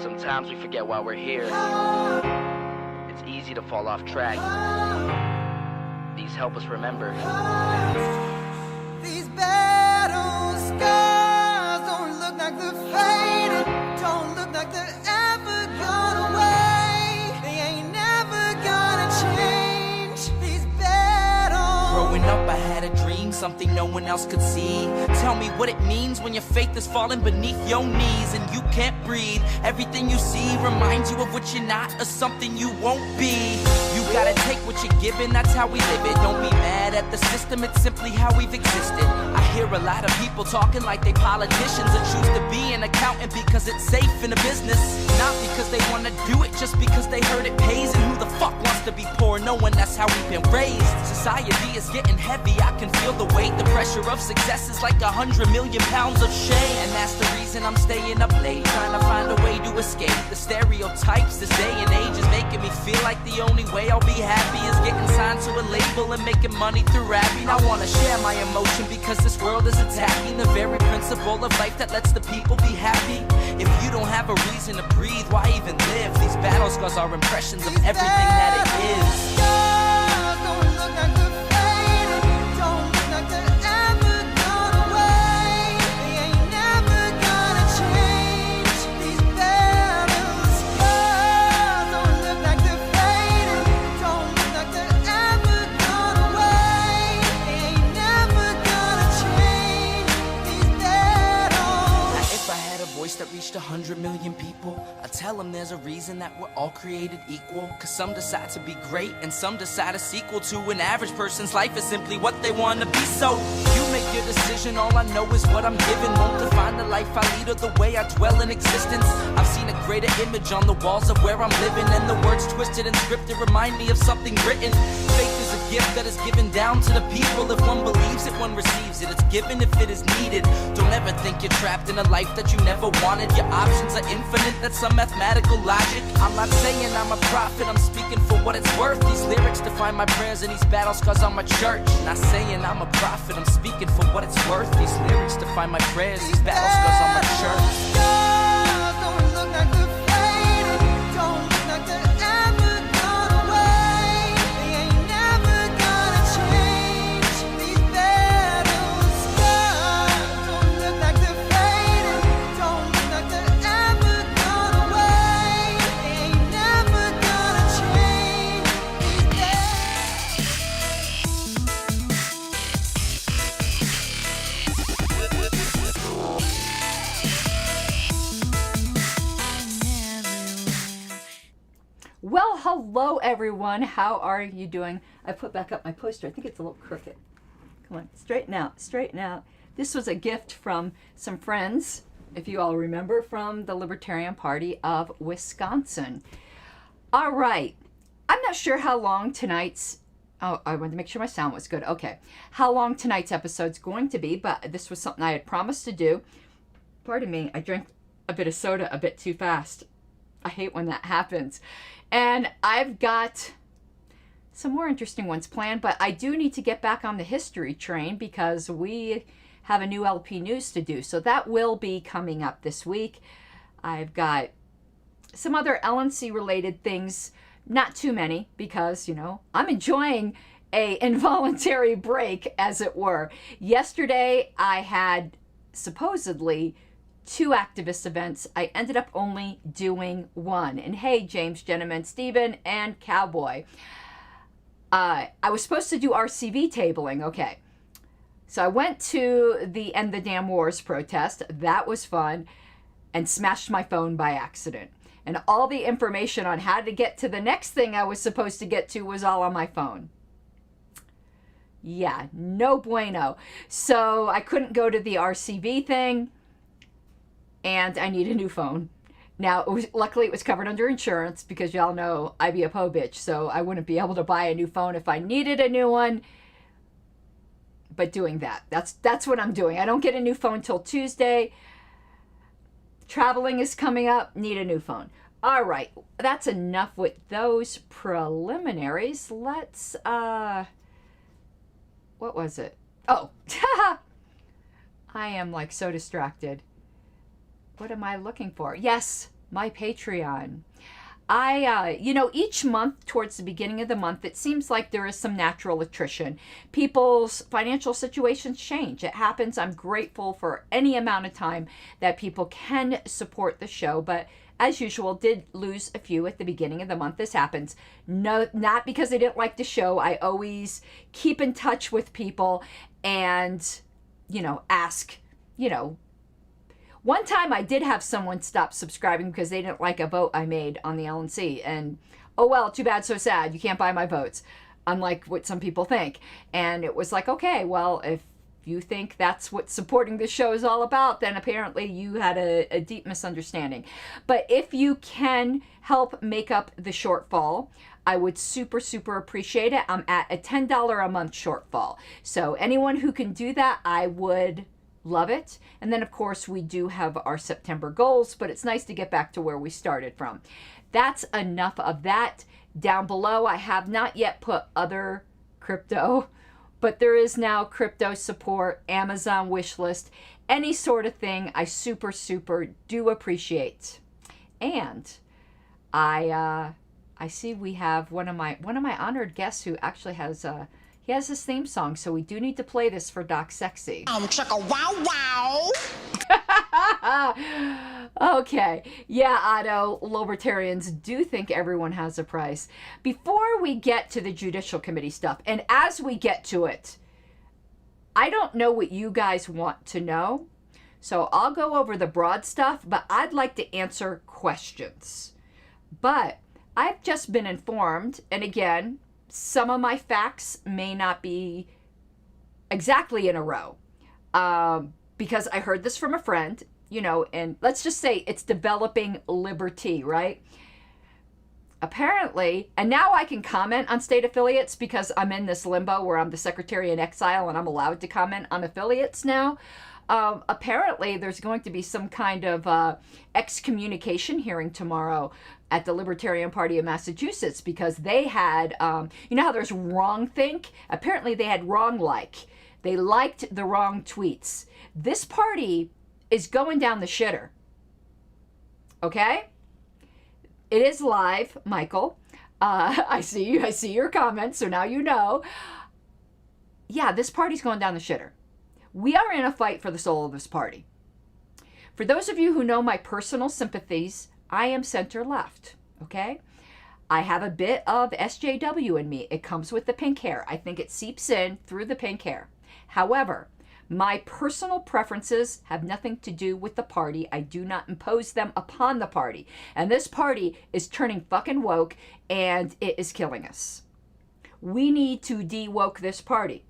Sometimes we forget why we're here. It's easy to fall off track. These help us remember. These battle scars don't look like they're faded, don't look like they're ever gone away. They ain't never gonna change. These battles. Growing up, I had a dream, something no one else could see. Tell me what it means when your faith is falling beneath your knees and you can't breathe. Everything you see reminds you of what you're not or something you won't be. You gotta take what you're given, that's how we live it. Don't be mad at the system, it's simply how we've existed. I hear a lot of people talking like they politicians and choose to be an accountant because it's safe in a business. Not because they wanna do it, just because they heard it pays. And who the fuck wants to be poor knowing that's how we've been raised? Society is getting heavy, I can feel the weight. The pressure of success is like 100 million pounds of shame. And that's the reason I'm staying up late, trying to find a way to escape the stereotypes this day and age is making me feel like the only way I'll be happy is getting signed to a label and making money through rapping. I wanna share my emotion because this world is attacking the very principle of life that lets the people be happy. If you don't have a reason to breathe, why even live? These battle scars are impressions of everything that it is. Don't look like they're faded, don't look like they're ever gone away. They ain't never gonna change. These battle scars don't look like they're faded, don't look like they're ever gone away. They ain't never gonna change. These battles. Now, if I had a voice that reached 100 million people, I'd tell them there's a reason that we're all created equal. Cause some decide to be great and some decide a sequel to an average person's life is simply what they want to be. So you make your decision, all I know is what I'm given. Won't define the life I lead or the way I dwell in existence. I've seen a greater image on the walls of where I'm living, and the words twisted and scripted remind me of something written. Faith is a gift that is given down to the people. If one believes it, one receives it. It's given if it is needed. Don't ever think you're trapped in a life that you never wanted. Your options are infinite, that's some mathematical logic. I'm not saying I'm a prophet, I'm speaking for what it's worth. These lyrics define my prayers and these battle scars on my church. Not saying I'm a prophet, I'm speaking for what it's worth. These lyrics define my prayers, these battle scars on my church. Don't look like they're faded, don't look like they're ever gone away. They ain't never gonna change. These battle scars don't look like they're faded, don't look like they're ever gone away. They ain't never gonna change. Well, hello everyone. How are you doing? I put back up my poster. I think it's a little crooked. Come on, straighten out, straighten out. This was a gift from some friends, if you all remember, from the Libertarian Party of Wisconsin. All right. I'm not sure how long tonight's... Oh, I wanted to make sure my sound was good. Okay. How long tonight's episode's going to be, but this was something I had promised to do. Pardon me, I drank a bit of soda a bit too fast. I hate when that happens. And I've got some more interesting ones planned, but I do need to get back on the history train because we have a new LP news to do. So that will be coming up this week. I've got some other LNC related things, not too many because, you know, I'm enjoying a involuntary break, as it were. Yesterday, I had supposedly 2 activist events. I ended up only doing 1. And hey, James, Gentleman, Stephen, and Cowboy. I was supposed to do RCV tabling. Okay. So I went to the End the Damn Wars protest. That was fun. And smashed my phone by accident. And all the information on how to get to the next thing I was supposed to get to was all on my phone. Yeah, no bueno. So I couldn't go to the RCV thing. And I need a new phone. Now, luckily it was covered under insurance because y'all know I be a po bitch, so I wouldn't be able to buy a new phone if I needed a new one. But doing that, that's what I'm doing. I don't get a new phone till Tuesday. Traveling is coming up, need a new phone. All right, that's enough with those preliminaries. Let's, what was it? Oh, I am like so distracted. What am I looking for? Yes, my Patreon. Each month towards the beginning of the month, it seems like there is some natural attrition. People's financial situations change. It happens. I'm grateful for any amount of time that people can support the show, but as usual, did lose a few at the beginning of the month. This happens. No, not because I didn't like the show. I always keep in touch with people and, ask, one time I did have someone stop subscribing because they didn't like a vote I made on the LNC. And, oh well, too bad, so sad. You can't buy my votes, unlike what some people think. And it was like, okay, well, if you think that's what supporting this show is all about, then apparently you had a deep misunderstanding. But if you can help make up the shortfall, I would super, super appreciate it. I'm at a $10 a month shortfall. So anyone who can do that, I would love it. And then of course we do have our September goals, but it's nice to get back to where we started from. That's enough of that. Down below, I have not yet put other crypto, but there is now crypto support, Amazon wish list, any sort of thing. I super, super do appreciate. And I see we have one of my honored guests who actually has he has his theme song, so we do need to play this for Doc Sexy. Chicka wow wow. Okay. Yeah, Otto, Libertarians do think everyone has a price. Before we get to the Judicial Committee stuff, and as we get to it, I don't know what you guys want to know, so I'll go over the broad stuff, but I'd like to answer questions. But I've just been informed, and again, some of my facts may not be exactly in a row, because I heard this from a friend, and let's just say it's developing liberty, right? Apparently, and now I can comment on state affiliates because I'm in this limbo where I'm the secretary in exile and I'm allowed to comment on affiliates now. Apparently, there's going to be some kind of excommunication hearing tomorrow at the Libertarian Party of Massachusetts because they had, you know how there's wrong think? Apparently, they had wrong like. They liked the wrong tweets. This party is going down the shitter. Okay? It is live, Michael. I see your comments, so now you know. Yeah, this party's going down the shitter. We are in a fight for the soul of this party. For those of you who know my personal sympathies, I am center left, okay? I have a bit of SJW in me. It comes with the pink hair. I think it seeps in through the pink hair. However, my personal preferences have nothing to do with the party. I do not impose them upon the party. And this party is turning fucking woke, and it is killing us. We need to de-woke this party.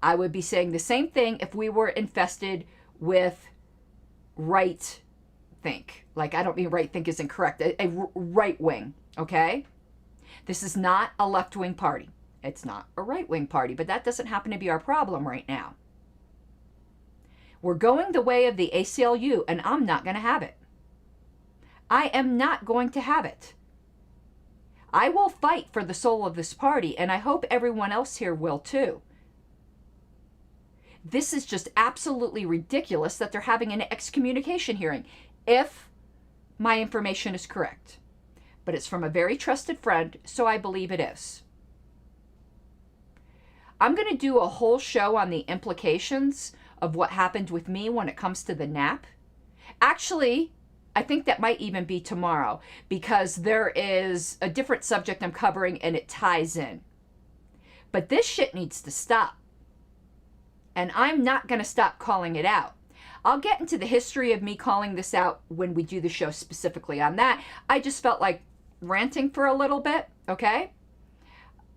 I would be saying the same thing if we were infested with right think. Like, I don't mean right think is incorrect. A right wing, okay? This is not a left-wing party. It's not a right-wing party, but that doesn't happen to be our problem right now. We're going the way of the ACLU, and I'm not going to have it. I am not going to have it. I will fight for the soul of this party, and I hope everyone else here will too. This is just absolutely ridiculous that they're having an excommunication hearing, if my information is correct. But it's from a very trusted friend, so I believe it is. I'm going to do a whole show on the implications of what happened with me when it comes to the nap. Actually, I think that might even be tomorrow, because there is a different subject I'm covering and it ties in. But this shit needs to stop. And I'm not going to stop calling it out. I'll get into the history of me calling this out when we do the show specifically on that. I just felt like ranting for a little bit, okay?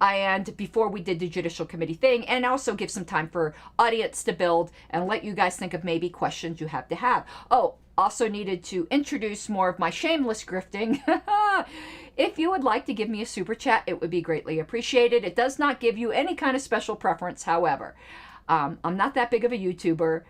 And before we did the Judicial Committee thing, and also give some time for audience to build and let you guys think of maybe questions you have to have. Oh, also needed to introduce more of my shameless grifting. If you would like to give me a super chat, it would be greatly appreciated. It does not give you any kind of special preference, however. I'm not that big of a YouTuber.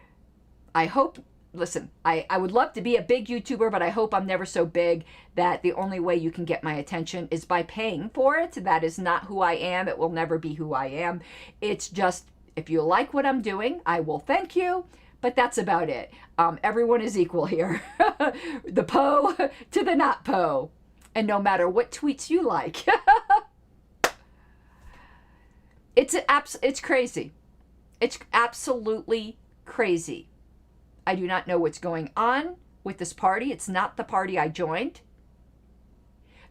I hope, listen, I would love to be a big YouTuber, but I hope I'm never so big that the only way you can get my attention is by paying for it. That is not who I am. It will never be who I am. It's just, if you like what I'm doing, I will thank you. but that's about it. Everyone is equal here. The Poe to the not Poe. And no matter what tweets you like. It's crazy. It's absolutely crazy. I do not know what's going on with this party. It's not the party I joined.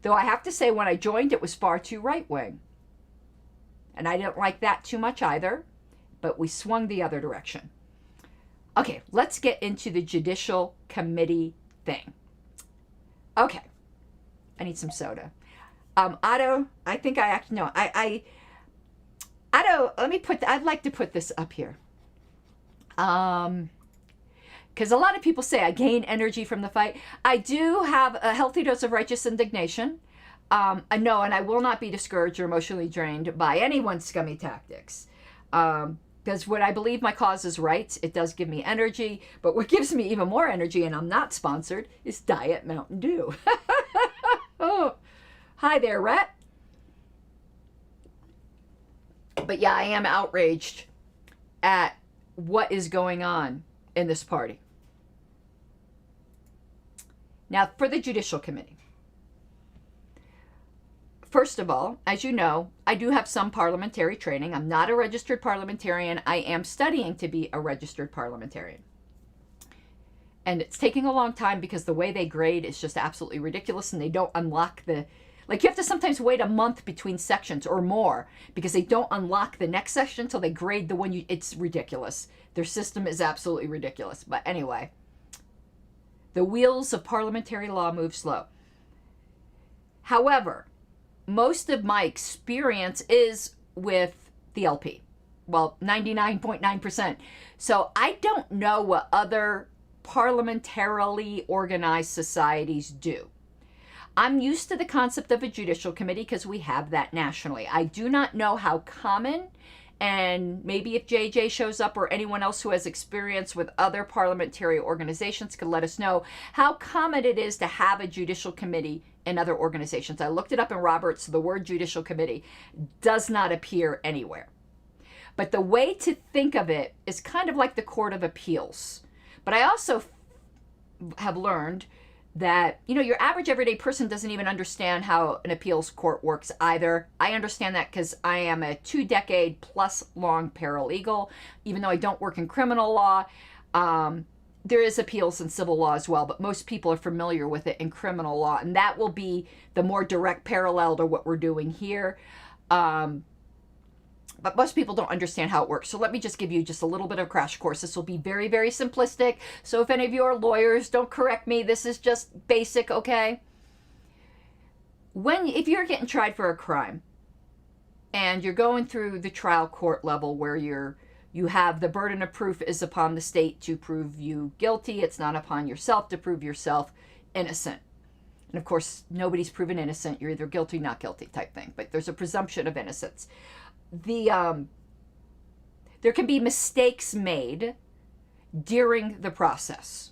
Though I have to say, when I joined, it was far too right-wing. And I didn't like that too much either. But we swung the other direction. Okay, let's get into the Judicial Committee thing. Okay. I need some soda. Otto, I think I actually, no, Otto, I'd like to put this up here. Because a lot of people say I gain energy from the fight. I do have a healthy dose of righteous indignation. No, and I will not be discouraged or emotionally drained by anyone's scummy tactics. Because when I believe my cause is right, it does give me energy. But what gives me even more energy, and I'm not sponsored, is Diet Mountain Dew. Oh, hi there, Rhett. But yeah, I am outraged at what is going on in this party. Now, for the Judicial Committee. First of all, as you know, I do have some parliamentary training. I'm not a registered parliamentarian. I am studying to be a registered parliamentarian. And it's taking a long time because the way they grade is just absolutely ridiculous, and they don't unlock the... Like, you have to sometimes wait a month between sections or more because they don't unlock the next section until they grade the one you... It's ridiculous. Their system is absolutely ridiculous. But anyway, the wheels of parliamentary law move slow. However, most of my experience is with the LP. Well, 99.9%. So I don't know what other parliamentarily organized societies do. I'm used to the concept of a judicial committee because we have that nationally. I do not know how common, and maybe if JJ shows up or anyone else who has experience with other parliamentary organizations could let us know how common it is to have a judicial committee in other organizations. I looked it up in Roberts. The word judicial committee does not appear anywhere. But the way to think of it is kind of like the Court of Appeals. But I also have learned that, you know, your average everyday person doesn't even understand how an appeals court works either. I understand that because I am a 2-decade plus long paralegal. Even though I don't work in criminal law, there is appeals in civil law as well, but most people are familiar with it in criminal law, and that will be the more direct parallel to what we're doing here. But most people don't understand how it works. So let me just give you just a little bit of a crash course. This will be very, very simplistic. So if any of you are lawyers, don't correct me. This is just basic, okay? If you're getting tried for a crime and you're going through the trial court level where you have the burden of proof is upon the state to prove you guilty. It's not upon yourself to prove yourself innocent. And of course, nobody's proven innocent. You're either guilty, not guilty type thing. But there's a presumption of innocence. There can be mistakes made during the process.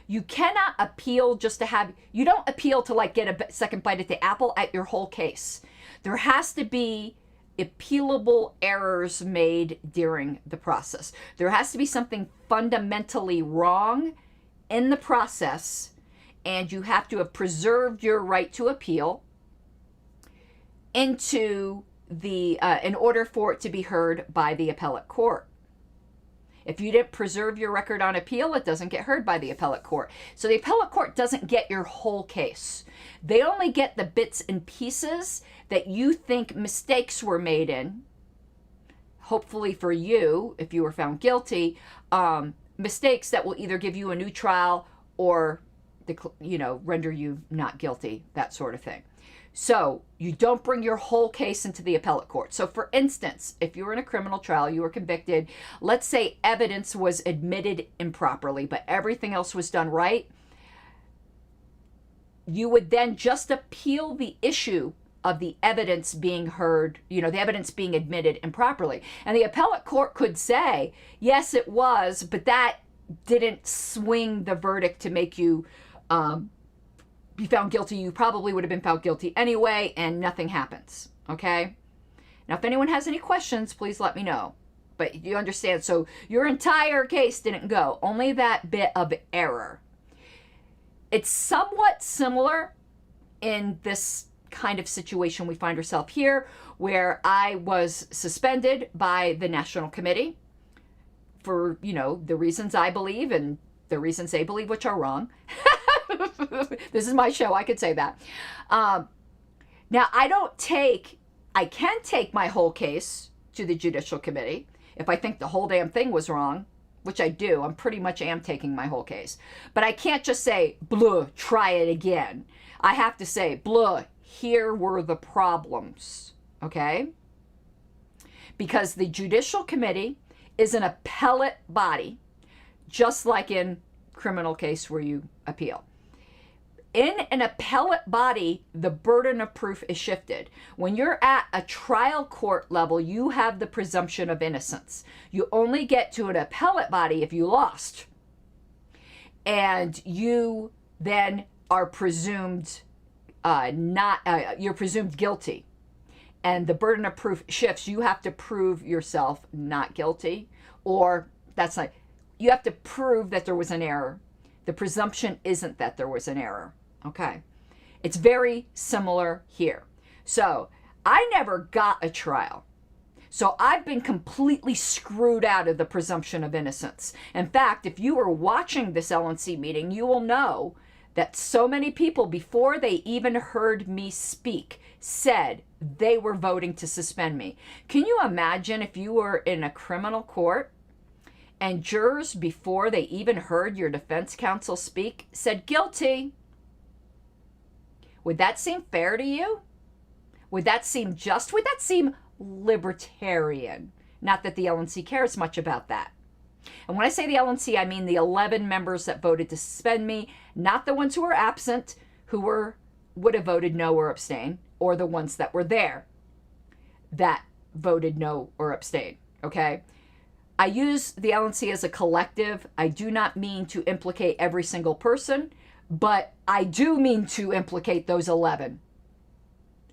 You cannot appeal just to have, you don't appeal to like get a second bite at the apple at your whole case. There has to be appealable errors made during the process. There has to be something fundamentally wrong in the process, and you have to have preserved your right to appeal into in order for it to be heard by the appellate court. If you didn't preserve your record on appeal, it doesn't get heard by the appellate court. So the appellate court doesn't get your whole case. They only get the bits and pieces that you think mistakes were made in. Hopefully for you, if you were found guilty, mistakes that will either give you a new trial or, render you not guilty, that sort of thing. So you don't bring your whole case into the appellate court. So for instance, if you were in a criminal trial, you were convicted, let's say evidence was admitted improperly, but everything else was done right, you would then just appeal the issue of the evidence being heard, the evidence being admitted improperly. And the appellate court could say, yes, it was, but that didn't swing the verdict to make you be found guilty. You probably would have been found guilty anyway, and nothing happens. Okay? Now, if anyone has any questions, please let me know. But you understand, so your entire case didn't go, only that bit of error. It's somewhat similar in this kind of situation we find ourselves here, where I was suspended by the National Committee for, the reasons I believe and the reasons they believe, which are wrong. This is my show, I could say that. Now, I can take my whole case to the Judicial Committee if I think the whole damn thing was wrong, which I do. I'm pretty much am taking my whole case. But I can't just say, blah, try it again. I have to say, blah, here were the problems, okay? Because the Judicial Committee is an appellate body, just like in criminal case where you appeal. In an appellate body, the burden of proof is shifted. When you're at a trial court level, you have the presumption of innocence. You only get to an appellate body if you lost. And you then are presumed you're presumed guilty. And the burden of proof shifts. You have to prove yourself not guilty, or you have to prove that there was an error. The presumption isn't that there was an error. Okay. It's very similar here. So I never got a trial. So I've been completely screwed out of the presumption of innocence. In fact, if you were watching this LNC meeting, you will know that so many people, before they even heard me speak, said they were voting to suspend me. Can you imagine if you were in a criminal court and jurors, before they even heard your defense counsel speak, said guilty? Would that seem fair to you? Would that seem just? Would that seem libertarian? Not that the LNC cares much about that. And when I say the LNC, I mean the 11 members that voted to suspend me, not the ones who were absent, who would have voted no or abstain, or the ones that were there that voted no or abstain, okay? I use the LNC as a collective. I do not mean to implicate every single person, but I do mean to implicate those 11.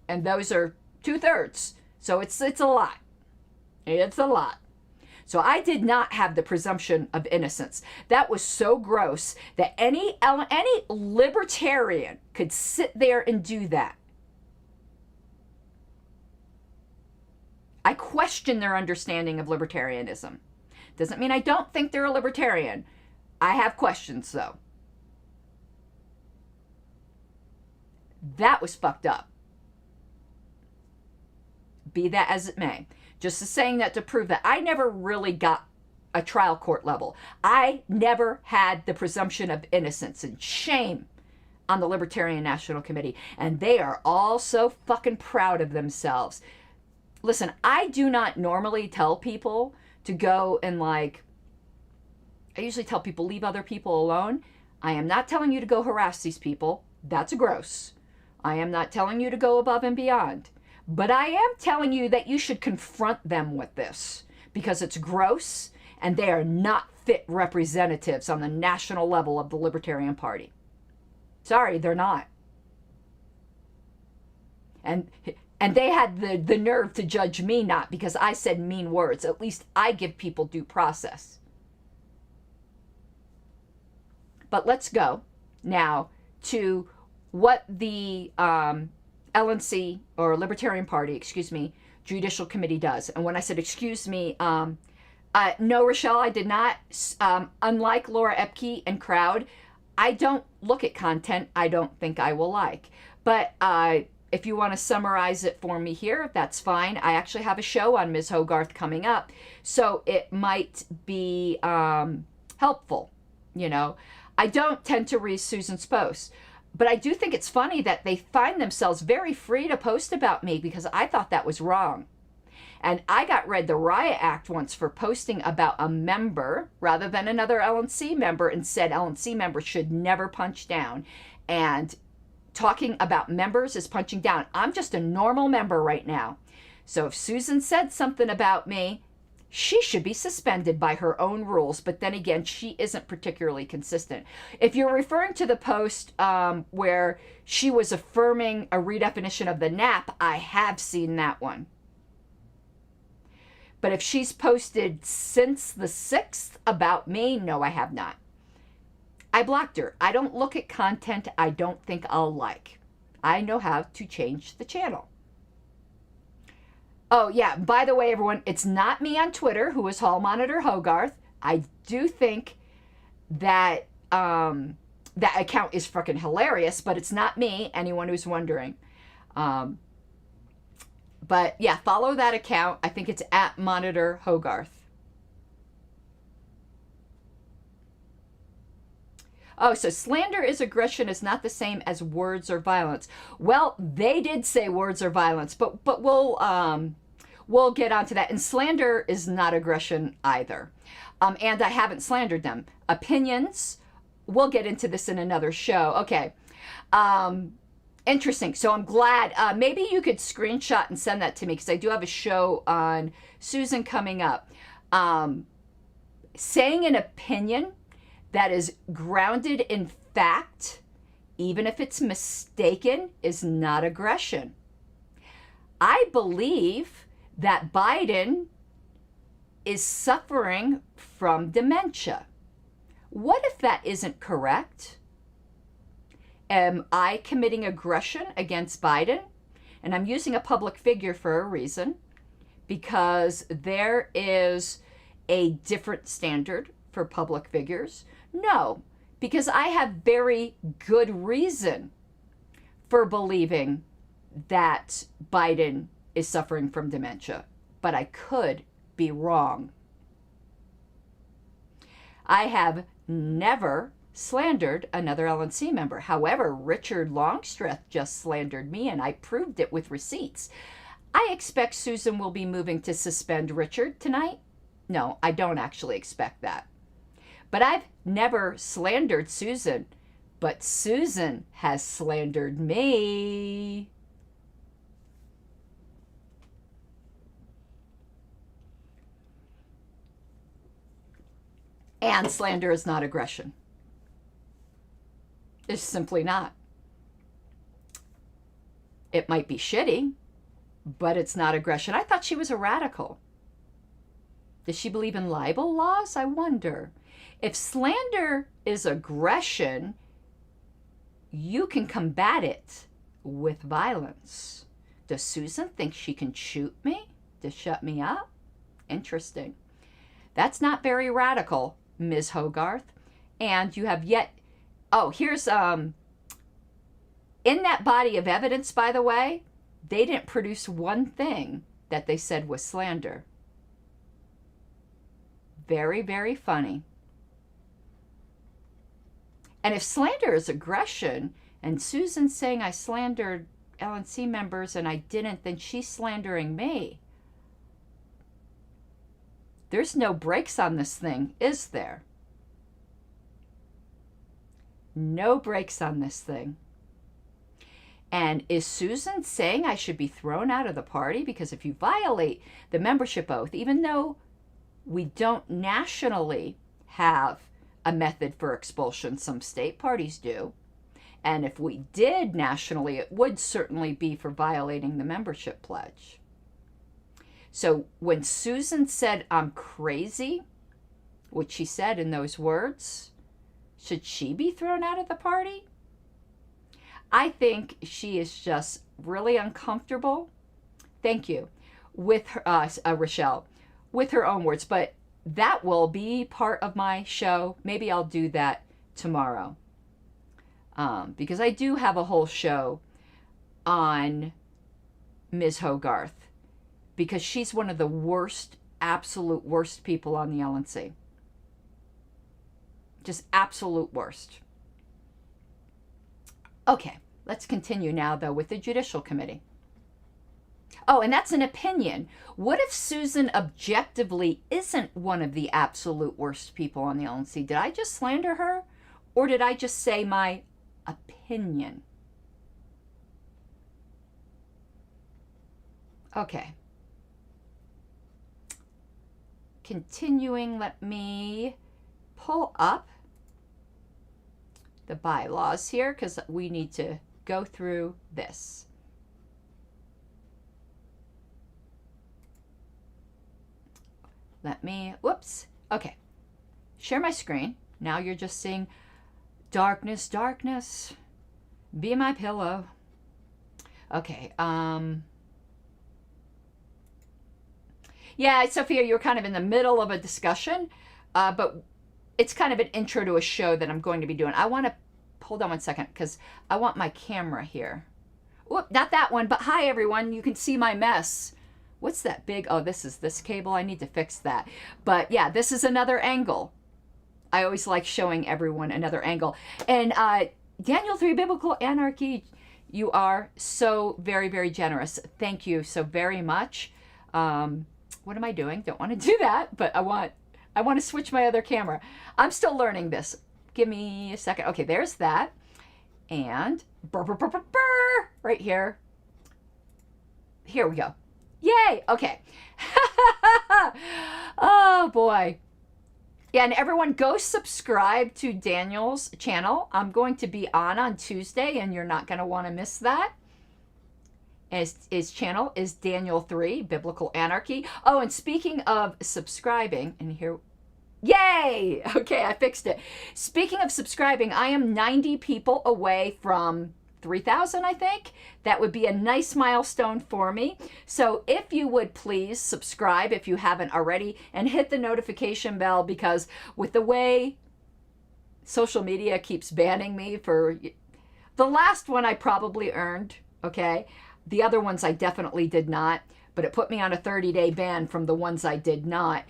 And those are 2/3. So it's a lot. It's a lot. So I did not have the presumption of innocence. That was so gross that any libertarian could sit there and do that. I question their understanding of libertarianism. Doesn't mean I don't think they're a libertarian. I have questions, though. That was fucked up. Be that as it may. Just saying that to prove that I never really got a trial court level. I never had the presumption of innocence, and shame on the Libertarian National Committee. And they are all so fucking proud of themselves. Listen, I do not normally tell people to go and I usually tell people, leave other people alone. I am not telling you to go harass these people. That's gross. I am not telling you to go above and beyond. But I am telling you that you should confront them with this, because it's gross and they are not fit representatives on the national level of the Libertarian Party. Sorry, they're not. And they had the nerve to judge me not because I said mean words. At least I give people due process. But let's go now to what the LNC, or Libertarian Party, Judicial Committee does. And when I said excuse me, no, Rochelle, I did not. Unlike Laura Epke and Crowd, I don't look at content I don't think I will like. But if you want to summarize it for me here, that's fine. I actually have a show on Ms. Hogarth coming up, so it might be helpful. I don't tend to read Susan's posts. But I do think it's funny that they find themselves very free to post about me, because I thought that was wrong. And I got read the Riot Act once for posting about a member rather than another LNC member, and said LNC members should never punch down. And talking about members is punching down. I'm just a normal member right now. So if Susan said something about me, she should be suspended by her own rules. But then again, she isn't particularly consistent. If you're referring to the post where she was affirming a redefinition of the NAP, I have seen that one. But if she's posted since the 6th about me, no, I have not. I blocked her. I don't look at content I don't think I'll like. I know how to change the channel. Oh, yeah, by the way, everyone, it's not me on Twitter who is Hall Monitor Hogarth. I do think that that account is freaking hilarious, but it's not me, anyone who's wondering. But yeah, follow that account. I think it's at Monitor Hogarth. Oh, so slander is aggression is not the same as words or violence. Well, they did say words or violence, but we'll get onto that. And slander is not aggression either. And I haven't slandered them. Opinions, we'll get into this in another show. Okay. Interesting. So I'm glad. Maybe you could screenshot and send that to me because I do have a show on Susan coming up. Saying an opinion that is grounded in fact, even if it's mistaken, is not aggression. I believe that Biden is suffering from dementia. What if that isn't correct? Am I committing aggression against Biden? And I'm using a public figure for a reason, because there is a different standard for public figures. No, because I have very good reason for believing that Biden is suffering from dementia, but I could be wrong. I have never slandered another LNC member. However, Richard Longstreth just slandered me, and I proved it with receipts. I expect Susan will be moving to suspend Richard tonight. No, I don't actually expect that. But I've never slandered Susan, but Susan has slandered me. And slander is not aggression. It's simply not. It might be shitty, but it's not aggression. I thought she was a radical. Does she believe in libel laws? I wonder. If slander is aggression, you can combat it with violence. Does Susan think she can shoot me to shut me up? Interesting. That's not very radical, Ms. Hogarth. And you have yet... Oh, here's... In that body of evidence, by the way, they didn't produce one thing that they said was slander. Very, very funny. And if slander is aggression, and Susan's saying I slandered LNC members and I didn't, then she's slandering me. There's no brakes on this thing, is there? No brakes on this thing. And is Susan saying I should be thrown out of the party? Because if you violate the membership oath, even though we don't nationally have a method for expulsion, some state parties do. And if we did nationally, it would certainly be for violating the membership pledge. So when Susan said, I'm crazy, which she said in those words, should she be thrown out of the party? I think she is just really uncomfortable. Thank you. With her, Rochelle, with her own words. But that will be part of my show. Maybe I'll do that tomorrow. Because I do have a whole show on Ms. Hogarth. Because she's one of the worst, absolute worst people on the LNC. Just absolute worst. Okay, let's continue now, though, with the Judicial Committee. Oh, and that's an opinion. What if Susan objectively isn't one of the absolute worst people on the LNC? Did I just slander her? Or did I just say my opinion? Okay. Continuing, let me pull up the bylaws here because we need to go through this. Let me, whoops. Okay. Share my screen. Now you're just seeing darkness, darkness. Be my pillow. Okay. Yeah, Sophia, you're kind of in the middle of a discussion, but it's kind of an intro to a show that I'm going to be doing. I want to, hold on one second, because I want my camera here. Whoop, not that one, but hi everyone. You can see my mess. What's that big, oh, this is this cable. I need to fix that. But yeah, this is another angle. I always like showing everyone another angle. And Daniel 3 Biblical Anarchy, you are so very, very generous. Thank you so very much. What am I doing? Don't want to do that, but I want to switch my other camera. I'm still learning this. Give me a second. Okay, there's that. And burr, burr, burr, burr, burr, right here. Here we go. Yay! Okay. Oh boy. Yeah, and everyone go subscribe to Daniel's channel. I'm going to be on Tuesday, and you're not going to want to miss that. And his channel is Daniel 3 Biblical Anarchy. Oh, and speaking of subscribing, and here, yay! Okay, I fixed it. Speaking of subscribing, I am 90 people away from 3,000, I think. That would be a nice milestone for me. So if you would please subscribe if you haven't already, and hit the notification bell, because with the way social media keeps banning me for the last one, I probably earned, okay? The other ones I definitely did not, but it put me on a 30-day ban from the ones I did not.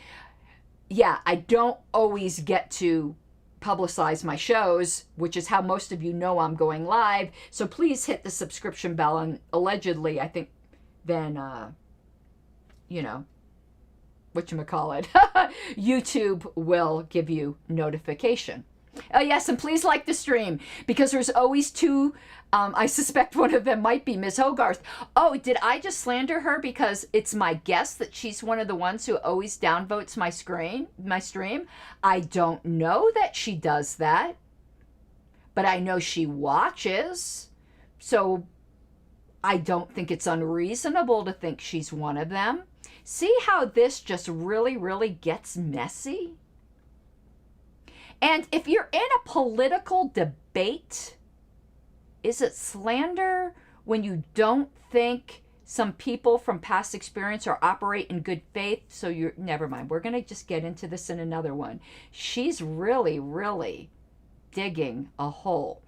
Yeah, I don't always get to publicize my shows, which is how most of you know I'm going live. So please hit the subscription bell, and allegedly, I think then, you know, whatchamacallit, YouTube will give you notification. Oh yes, and please like the stream, because there's always two. I suspect one of them might be Ms. Hogarth. Oh, did I just slander her because it's my guess that she's one of the ones who always downvotes my stream? I don't know that she does that, but I know she watches, so I don't think it's unreasonable to think she's one of them. See how this just really, really gets messy? And if you're in a political debate, is it slander when you don't think some people from past experience or operate in good faith? So you're, never mind. We're going to just get into this in another one. She's really, really digging a hole.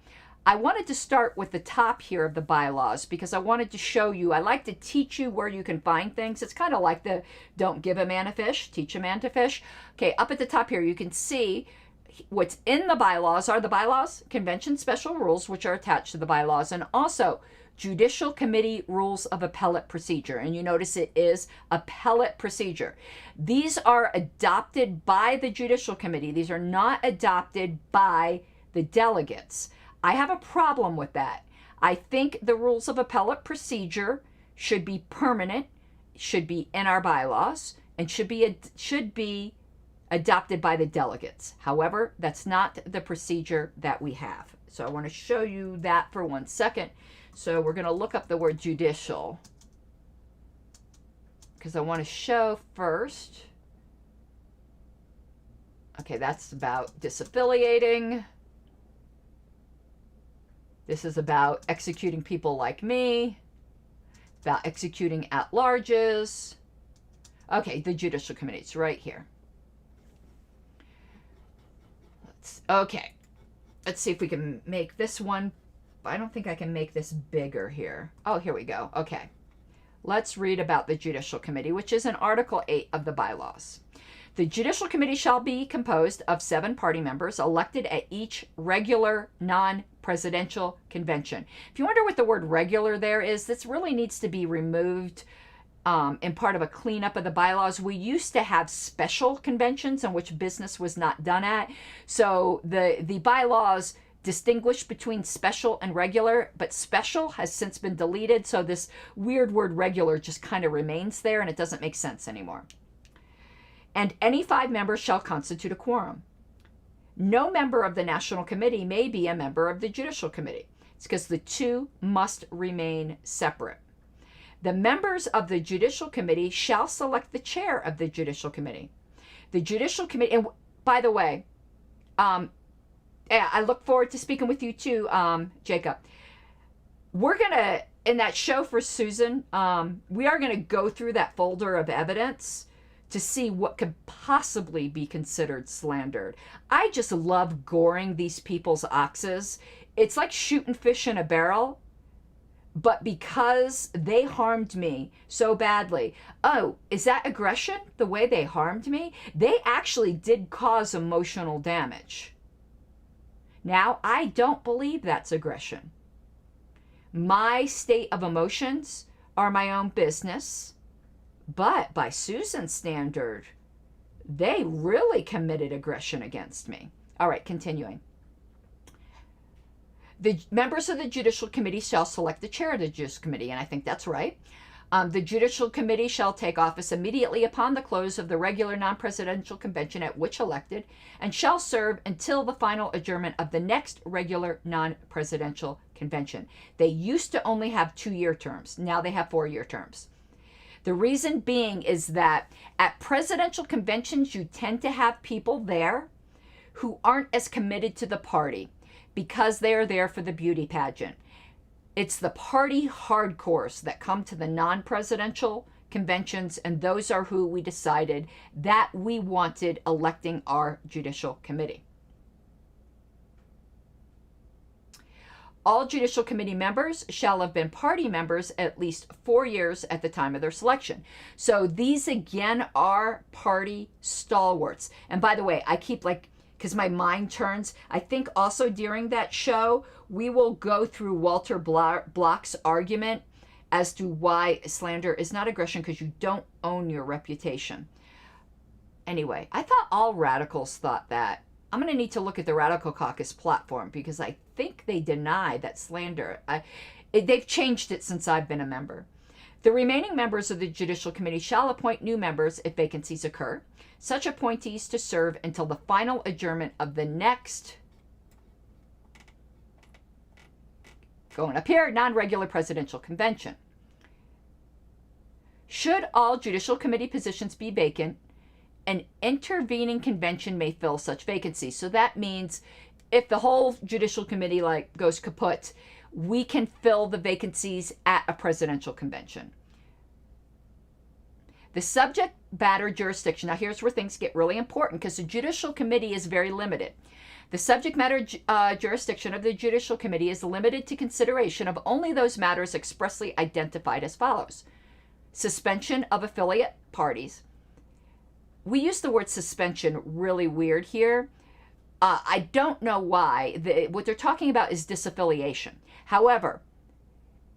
I wanted to start with the top here of the bylaws because I wanted to show you, I like to teach you where you can find things. It's kind of like the don't give a man a fish, teach a man to fish. Okay, up at the top here, you can see what's in the bylaws are the bylaws, convention special rules, which are attached to the bylaws, and also Judicial Committee rules of appellate procedure. And you notice it is appellate procedure. These are adopted by the Judicial Committee. These are not adopted by the delegates. I have a problem with that. I think the rules of appellate procedure should be permanent, should be in our bylaws, and should be adopted by the delegates. However, that's not the procedure that we have. So I want to show you that for 1 second. So we're going to look up the word judicial because I want to show first. Okay, that's about disaffiliating. This is about executing people like me, about executing at-larges. Okay, the Judicial Committee, it's right here. Okay, let's see if we can make this one. I don't think I can make this bigger here. Oh, here we go. Okay, let's read about the Judicial Committee, which is in Article 8 of the bylaws. The Judicial Committee shall be composed of 7 party members elected at each regular non-presidential convention. If you wonder what the word regular there is, this really needs to be removed in part of a cleanup of the bylaws. We used to have special conventions in which business was not done at. So the bylaws distinguish between special and regular, but special has since been deleted. So this weird word regular just kind of remains there, and it doesn't make sense anymore. And any 5 members shall constitute a quorum. No member of the National Committee may be a member of the Judicial Committee. It's because the two must remain separate. The members of the Judicial Committee shall select the chair of the Judicial Committee. The Judicial Committee, and by the way, yeah, I look forward to speaking with you too, Jacob. We're going to, in that show for Susan, we are going to go through that folder of evidence to see what could possibly be considered slandered. I just love goring these people's oxes. It's like shooting fish in a barrel, but because they harmed me so badly. Oh, is that aggression, the way they harmed me? They actually did cause emotional damage. Now, I don't believe that's aggression. My state of emotions are my own business, but by Susan's standard, they really committed aggression against me. All right, continuing. The members of the Judicial Committee shall select the chair of the Judicial Committee, and I think that's right. The Judicial Committee shall take office immediately upon the close of the regular non-presidential convention at which elected, and shall serve until the final adjournment of the next regular non-presidential convention. They used to only have 2-year terms. Now they have 4-year terms. The reason being is that at presidential conventions, you tend to have people there who aren't as committed to the party because they are there for the beauty pageant. It's the party hardcores that come to the non-presidential conventions, and those are who we decided that we wanted electing our Judicial Committee. All Judicial Committee members shall have been party members at least 4 years at the time of their selection. So these again are party stalwarts. And by the way, I keep because my mind turns, I think also during that show, we will go through Walter Block's argument as to why slander is not aggression because you don't own your reputation. Anyway, I thought all radicals thought that. I'm going to need to look at the Radical Caucus platform because I think they deny that slander. They've changed it since I've been a member. The remaining members of the Judicial Committee shall appoint new members if vacancies occur. Such appointees to serve until the final adjournment of the next, going up here, non-regular presidential convention. Should all Judicial Committee positions be vacant, an intervening convention may fill such vacancies. So that means if the whole Judicial Committee goes kaput, we can fill the vacancies at a presidential convention. The subject matter jurisdiction. Now here's where things get really important because the Judicial Committee is very limited. The subject matter jurisdiction of the Judicial Committee is limited to consideration of only those matters expressly identified as follows. Suspension of affiliate parties. We use the word suspension really weird here. I don't know why. What they're talking about is disaffiliation. However,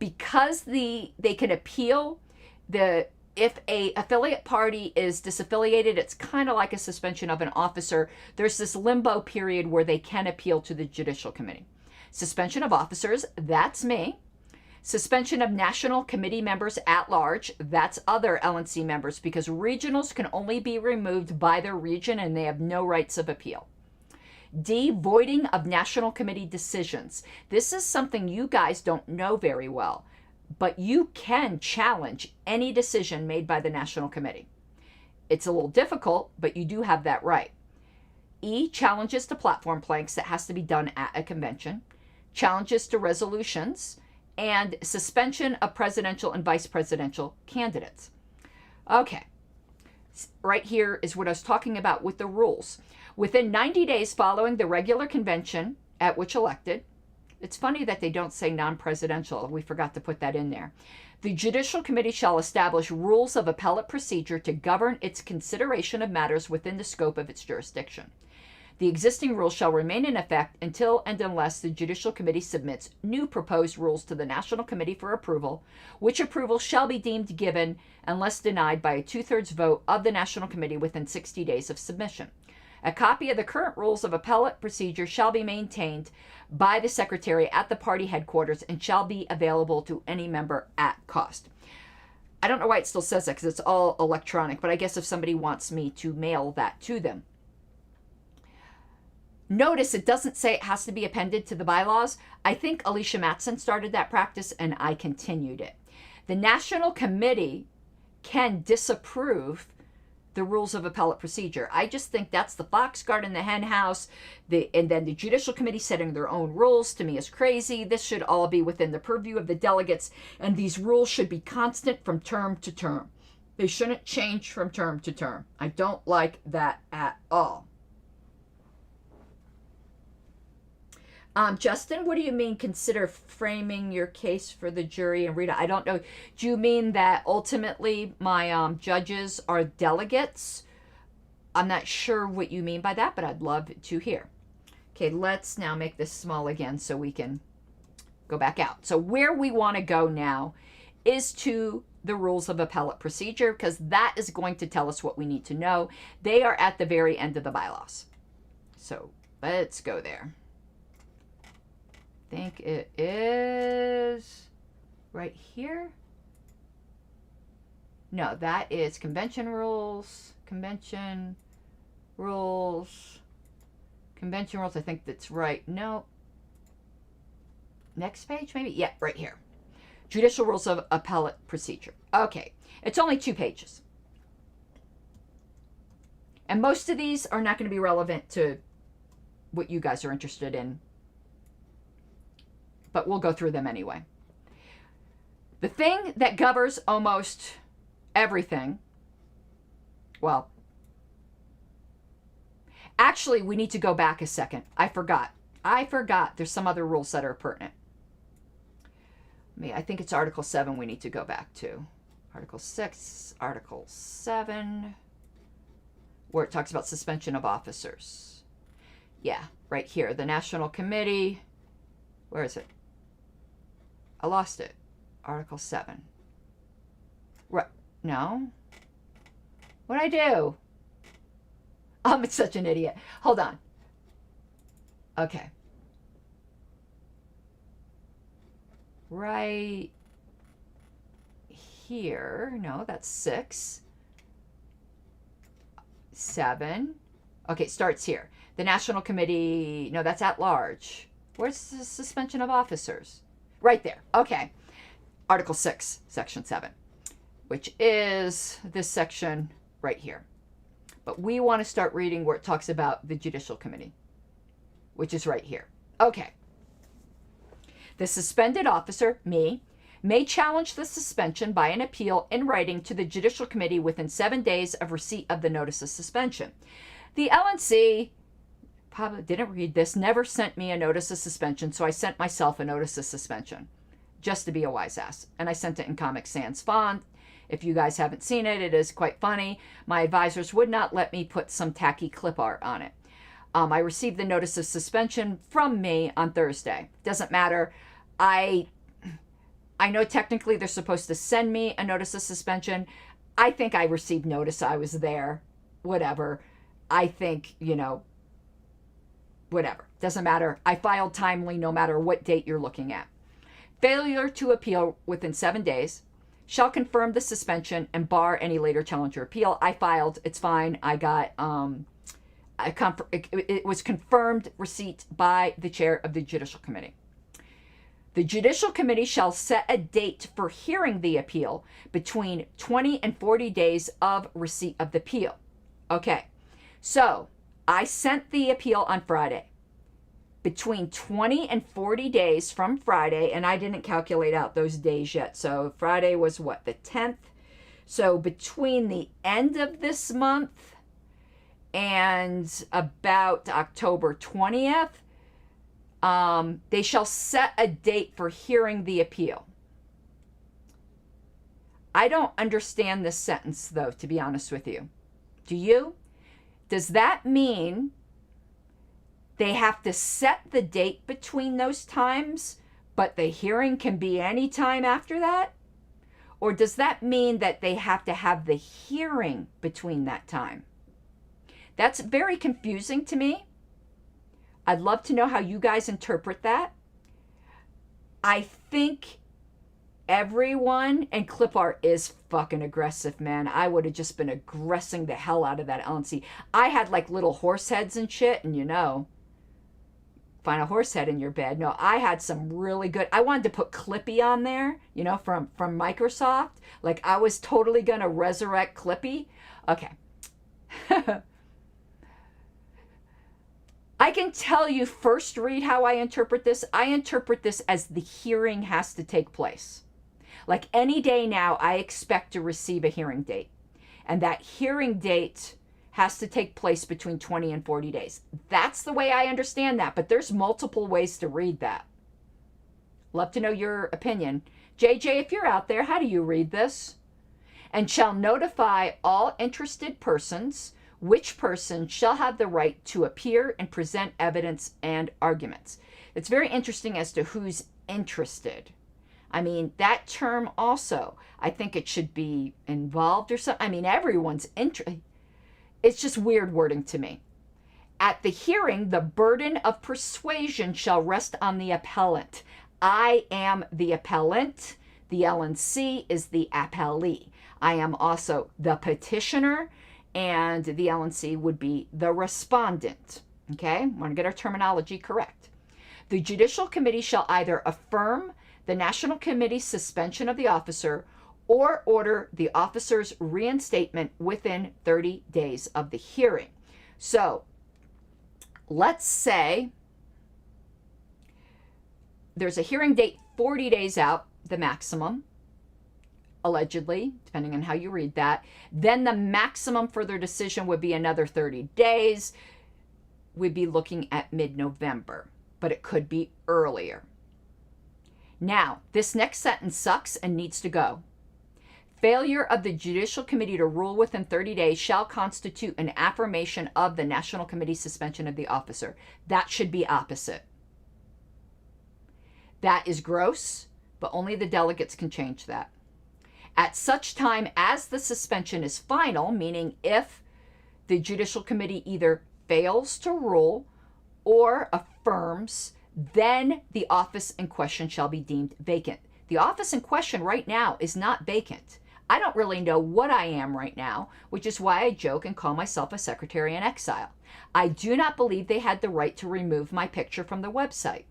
because they can appeal, if a affiliate party is disaffiliated, it's kind of like a suspension of an officer. There's this limbo period where they can appeal to the Judicial Committee. Suspension of officers, that's me. Suspension of National Committee members at large, that's other LNC members because regionals can only be removed by their region and they have no rights of appeal. D, voiding of National Committee decisions. This is something you guys don't know very well, but you can challenge any decision made by the National Committee. It's a little difficult, but you do have that right. E, challenges to platform planks that has to be done at a convention. Challenges to resolutions. And suspension of presidential and vice presidential candidates. Okay, right here is what I was talking about with the rules. Within 90 days following the regular convention at which elected, it's funny that they don't say non-presidential. We forgot to put that in there. The Judicial Committee shall establish rules of appellate procedure to govern its consideration of matters within the scope of its jurisdiction. The existing rules shall remain in effect until and unless the Judicial Committee submits new proposed rules to the National Committee for approval, which approval shall be deemed given unless denied by a 2/3 vote of the National Committee within 60 days of submission. A copy of the current rules of appellate procedure shall be maintained by the Secretary at the party headquarters and shall be available to any member at cost. I don't know why it still says that because it's all electronic, but I guess if somebody wants me to mail that to them. Notice it doesn't say it has to be appended to the bylaws. I think Alicia Matson started that practice and I continued it. The National Committee can disapprove the rules of appellate procedure. I just think that's the fox guarding the hen house. And then the Judicial Committee setting their own rules, to me, is crazy. This should all be within the purview of the delegates, and these rules should be constant from term to term. They shouldn't change from term to term. I don't like that at all. Justin, what do you mean consider framing your case for the jury? And Rita, I don't know. Do you mean that ultimately my judges are delegates? I'm not sure what you mean by that, but I'd love to hear. Okay, let's now make this small again so we can go back out. So where we want to go now is to the rules of appellate procedure, because that is going to tell us what we need to know. They are at the very end of the bylaws. So let's go there. I think it is right here. No, that is convention rules. Convention rules. Convention rules. I think that's right. No. Next page, maybe? Yeah, right here. Judicial rules of appellate procedure. Okay. It's only 2 pages. And most of these are not going to be relevant to what you guys are interested in, but we'll go through them anyway. The thing that governs almost everything, well, actually, we need to go back a second. I forgot. There's some other rules that are pertinent. I think it's Article 7 we need to go back to. Article 6, Article 7, where it talks about suspension of officers. Yeah, right here. The National Committee. Where is it? I lost it. Article 7. Right. No. What'd I do? I'm such an idiot. Hold on. Okay. Right here. No, that's 6. 7. Okay, it starts here. The National Committee. No, that's at large. Where's the suspension of officers? Right there. Okay. Article 6, Section 7, which is this section right here. But we want to start reading where it talks about the Judicial Committee, which is right here. Okay. The suspended officer, me, may challenge the suspension by an appeal in writing to the Judicial Committee within 7 days of receipt of the notice of suspension. The LNC probably didn't read this, never sent me a notice of suspension, so I sent myself a notice of suspension just to be a wise ass. And I sent it in Comic Sans font. If you guys haven't seen it, it is quite funny. My advisors would not let me put some tacky clip art on it. I received the notice of suspension from me on Thursday. Doesn't matter. I know technically they're supposed to send me a notice of suspension. I think I received notice. I was there. Whatever. I think, whatever. Doesn't matter. I filed timely no matter what date you're looking at. Failure to appeal within 7 days shall confirm the suspension and bar any later challenge or appeal. I filed. It's fine. I got, it was confirmed receipt by the chair of the Judicial Committee. The Judicial Committee shall set a date for hearing the appeal between 20 and 40 days of receipt of the appeal. Okay, so I sent the appeal on Friday. Between 20 and 40 days from Friday, and I didn't calculate out those days yet. So Friday was what, the 10th? So between the end of this month and about October 20th, they shall set a date for hearing the appeal. I don't understand this sentence, though, to be honest with you. Do you? Does that mean they have to set the date between those times, but the hearing can be any time after that? Or does that mean that they have to have the hearing between that time? That's very confusing to me. I'd love to know how you guys interpret that. I think everyone, and clip art is fucking aggressive, man. I would have just been aggressing the hell out of that LNC. I had like little horse heads and shit, and find a horse head in your bed. No, I had some really good, I wanted to put Clippy on there, from Microsoft. Like I was totally gonna resurrect Clippy. Okay, I can tell you first read how I interpret this. I interpret this as the hearing has to take place. Like any day now, I expect to receive a hearing date. And that hearing date has to take place between 20 and 40 days. That's the way I understand that, but there's multiple ways to read that. Love to know your opinion. JJ, if you're out there, how do you read this? And shall notify all interested persons, which person shall have the right to appear and present evidence and arguments. It's very interesting as to who's interested. I mean, that term also, I think it should be involved or something. I mean, everyone's interested. It's just weird wording to me. At the hearing, the burden of persuasion shall rest on the appellant. I am the appellant. The LNC is the appellee. I am also the petitioner, and the LNC would be the respondent. Okay, want to get our terminology correct. The Judicial Committee shall either affirm the National Committee's suspension of the officer or order the officer's reinstatement within 30 days of the hearing. So let's say there's a hearing date 40 days out, the maximum, allegedly, depending on how you read that. Then the maximum for their decision would be another 30 days. We'd be looking at mid-November, but it could be earlier. Now, this next sentence sucks and needs to go. Failure of the Judicial Committee to rule within 30 days shall constitute an affirmation of the National Committee's suspension of the officer. That should be opposite. That is gross, but only the delegates can change that. At such time as the suspension is final, meaning if the Judicial Committee either fails to rule or affirms, then the office in question shall be deemed vacant. The office in question right now is not vacant. I don't really know what I am right now, which is why I joke and call myself a secretary in exile. I do not believe they had the right to remove my picture from the website.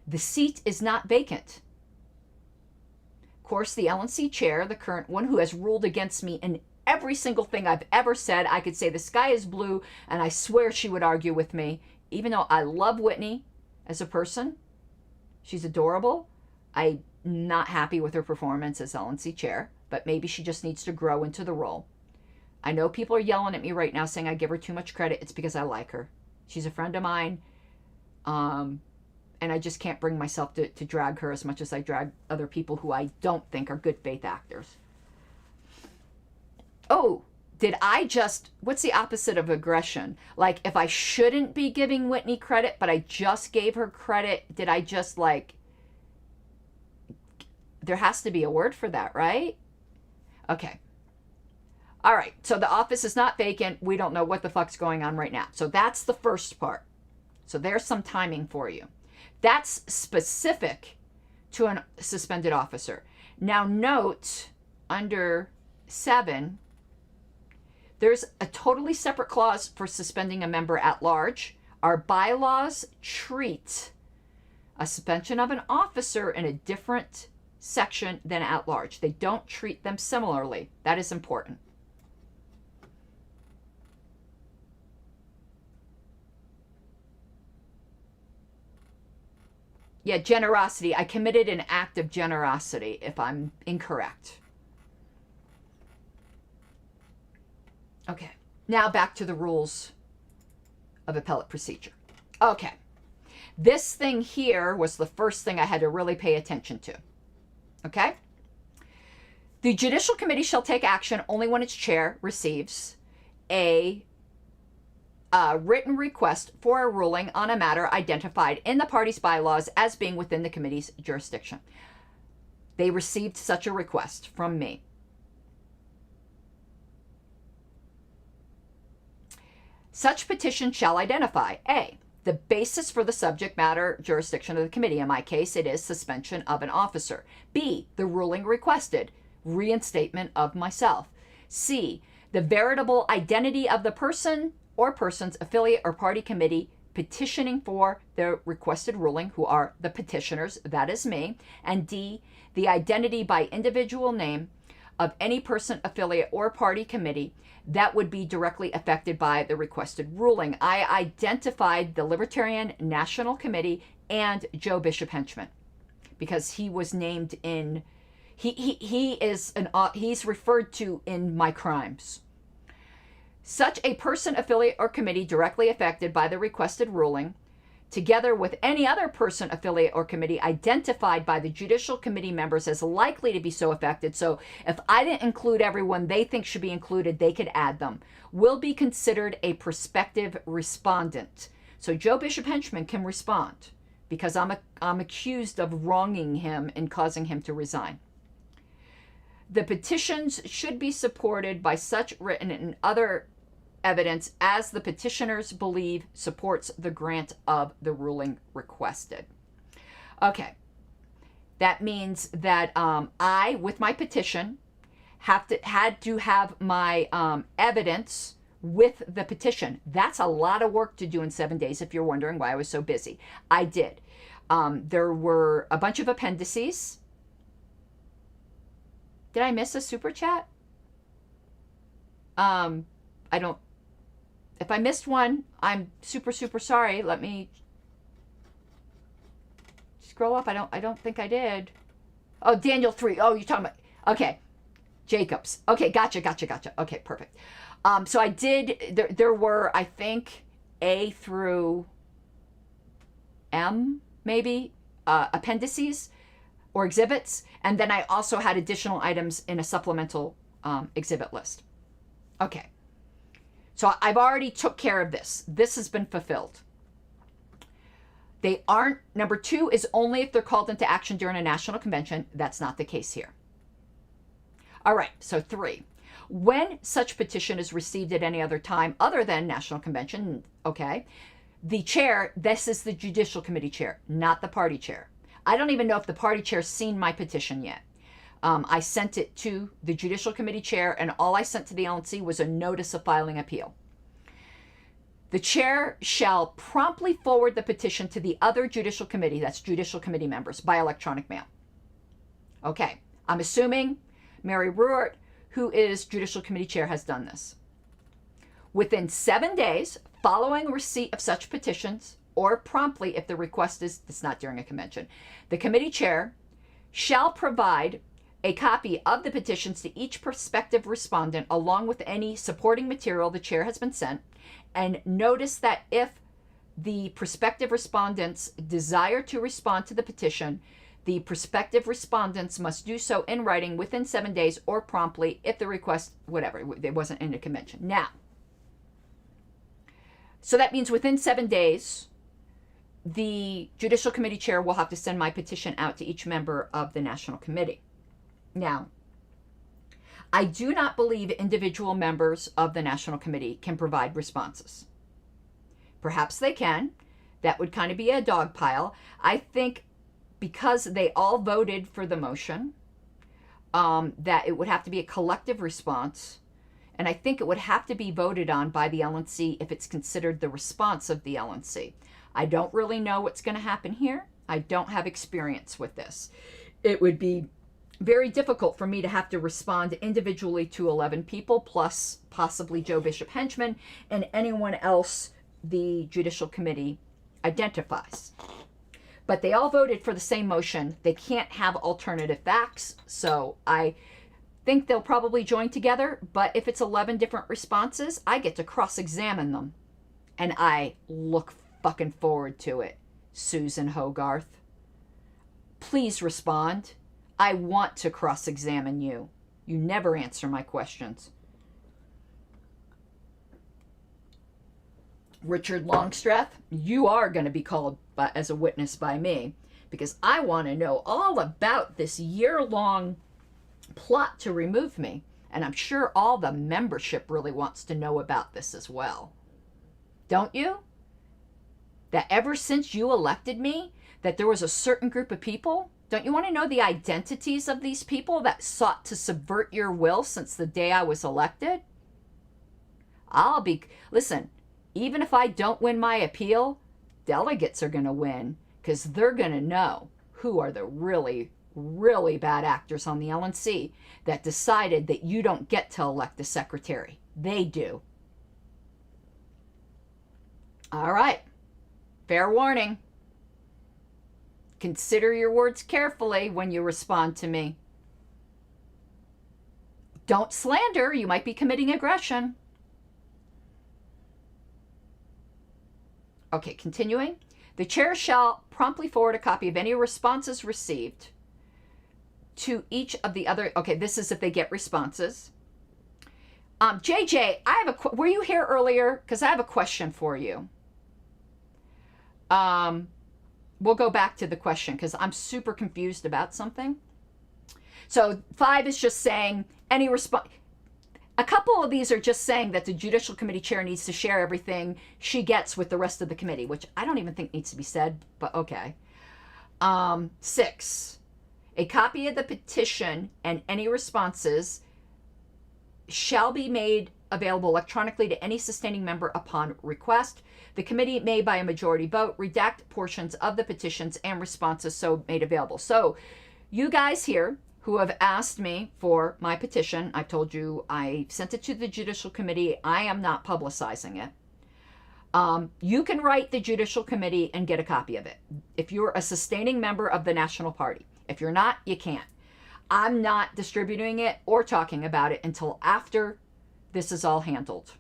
The seat is not vacant. Of course, the LNC chair, the current one, who has ruled against me in every single thing I've ever said, I could say the sky is blue, and I swear she would argue with me, even though I love Whitney as a person. She's adorable. I'm not happy with her performance as LNC chair, but maybe she just needs to grow into the role. I know people are yelling at me right now saying I give her too much credit. It's because I like her. She's a friend of mine. And I just can't bring myself to drag her as much as I drag other people who I don't think are good faith actors. Oh, did I just, what's the opposite of aggression? Like, if I shouldn't be giving Whitney credit, but I just gave her credit, did I just like, there has to be a word for that, right? Okay. All right, so the office is not vacant. We don't know what the fuck's going on right now. So that's the first part. So there's some timing for you. That's specific to a suspended officer. Now note, under 7, there's a totally separate clause for suspending a member at large. Our bylaws treat a suspension of an officer in a different section than at large. They don't treat them similarly. That is important. Yeah, generosity. I committed an act of generosity if I'm incorrect. Okay, now back to the rules of appellate procedure. Okay, this thing here was the first thing I had to really pay attention to. Okay? The Judicial Committee shall take action only when its chair receives a written request for a ruling on a matter identified in the party's bylaws as being within the committee's jurisdiction. They received such a request from me. Such petition shall identify A, the basis for the subject matter jurisdiction of the committee. In my case, it is suspension of an officer. B, the ruling requested, reinstatement of myself. C, the veritable identity of the person or persons, affiliate, or party committee petitioning for the requested ruling, who are the petitioners, that is me. And D, the identity by individual name of any person, affiliate, or party committee that would be directly affected by the requested ruling. I identified the Libertarian National Committee and Joe Bishop Henchman because he was named in, he's referred to in my crimes. Such a person, affiliate, or committee directly affected by the requested ruling, together with any other person, affiliate, or committee identified by the Judicial Committee members as likely to be so affected, so if I didn't include everyone they think should be included, they could add them, will be considered a prospective respondent. So Joe Bishop Henchman can respond because I'm accused of wronging him and causing him to resign. The petitions should be supported by such written and other evidence as the petitioners believe supports the grant of the ruling requested. Okay, that means that I, with my petition, had to have my evidence with the petition. That's a lot of work to do in 7 days if you're wondering why I was so busy. I did. There were a bunch of appendices. Did I miss a super chat? I don't. If I missed one, I'm super sorry. Let me scroll up. I don't think I did. Oh, Daniel 3. Oh, you're talking about. Okay. Jacobs. Okay, gotcha. Okay, perfect. So I did. There were, I think, A through M, maybe, appendices or exhibits, and then I also had additional items in a supplemental exhibit list. Okay. So I've already took care of this. This has been fulfilled. They aren't, number 2 is only if they're called into action during a national convention. That's not the case here. All right, so 3. When such petition is received at any other time other than national convention, okay, the chair, this is the Judicial Committee chair, not the party chair. I don't even know if the party chair's seen my petition yet. I sent it to the Judicial Committee chair, and all I sent to the LNC was a notice of filing appeal. The chair shall promptly forward the petition to the other Judicial Committee, that's Judicial Committee members, by electronic mail. Okay, I'm assuming Mary Ruart, who is Judicial Committee chair, has done this. Within 7 days following receipt of such petitions, or promptly if the request is, it's not during a convention, the committee chair shall provide a copy of the petitions to each prospective respondent along with any supporting material the chair has been sent, and notice that if the prospective respondents desire to respond to the petition, the prospective respondents must do so in writing within 7 days or promptly if the request, whatever, it wasn't in a convention. Now, so that means within 7 days, the Judicial Committee chair will have to send my petition out to each member of the National Committee. Now, I do not believe individual members of the National Committee can provide responses. Perhaps they can. That would kind of be a dog pile. I think because they all voted for the motion, that it would have to be a collective response. And I think it would have to be voted on by the LNC if it's considered the response of the LNC. I don't really know what's going to happen here. I don't have experience with this. It would be very difficult for me to have to respond individually to 11 people, plus possibly Joe Bishop Henchman and anyone else the Judicial Committee identifies. But they all voted for the same motion. They can't have alternative facts, so I think they'll probably join together, but if it's 11 different responses, I get to cross-examine them. And I look fucking forward to it, Susan Hogarth. Please respond. I want to cross-examine you. You never answer my questions. Richard Longstreth, you are going to be called as a witness by me because I want to know all about this year-long plot to remove me. And I'm sure all the membership really wants to know about this as well. Don't you? That ever since you elected me, that there was a certain group of people. Don't you want to know the identities of these people that sought to subvert your will since the day I was elected? Listen, even if I don't win my appeal, delegates are going to win because they're going to know who are the really really bad actors on the LNC that decided that you don't get to elect a secretary. They do. All right. Fair warning. Consider your words carefully when you respond to me. Don't slander. You might be committing aggression. Okay, continuing. The chair shall promptly forward a copy of any responses received to each of the other. Okay, this is if they get responses. JJ, I have were you here earlier? Because I have a question for you. We'll go back to the question because I'm super confused about something. So 5 is just saying any response. A couple of these are just saying that the Judicial Committee chair needs to share everything she gets with the rest of the committee, which I don't even think needs to be said, but okay. 6, a copy of the petition and any responses shall be made available electronically to any sustaining member upon request. The committee may, by a majority vote, redact portions of the petitions and responses so made available. So you guys here who have asked me for my petition, I told you I sent it to the Judicial Committee. I am not publicizing it. You can write the Judicial Committee and get a copy of it if you're a sustaining member of the National Party. If you're not, you can't. I'm not distributing it or talking about it until after this is all handled.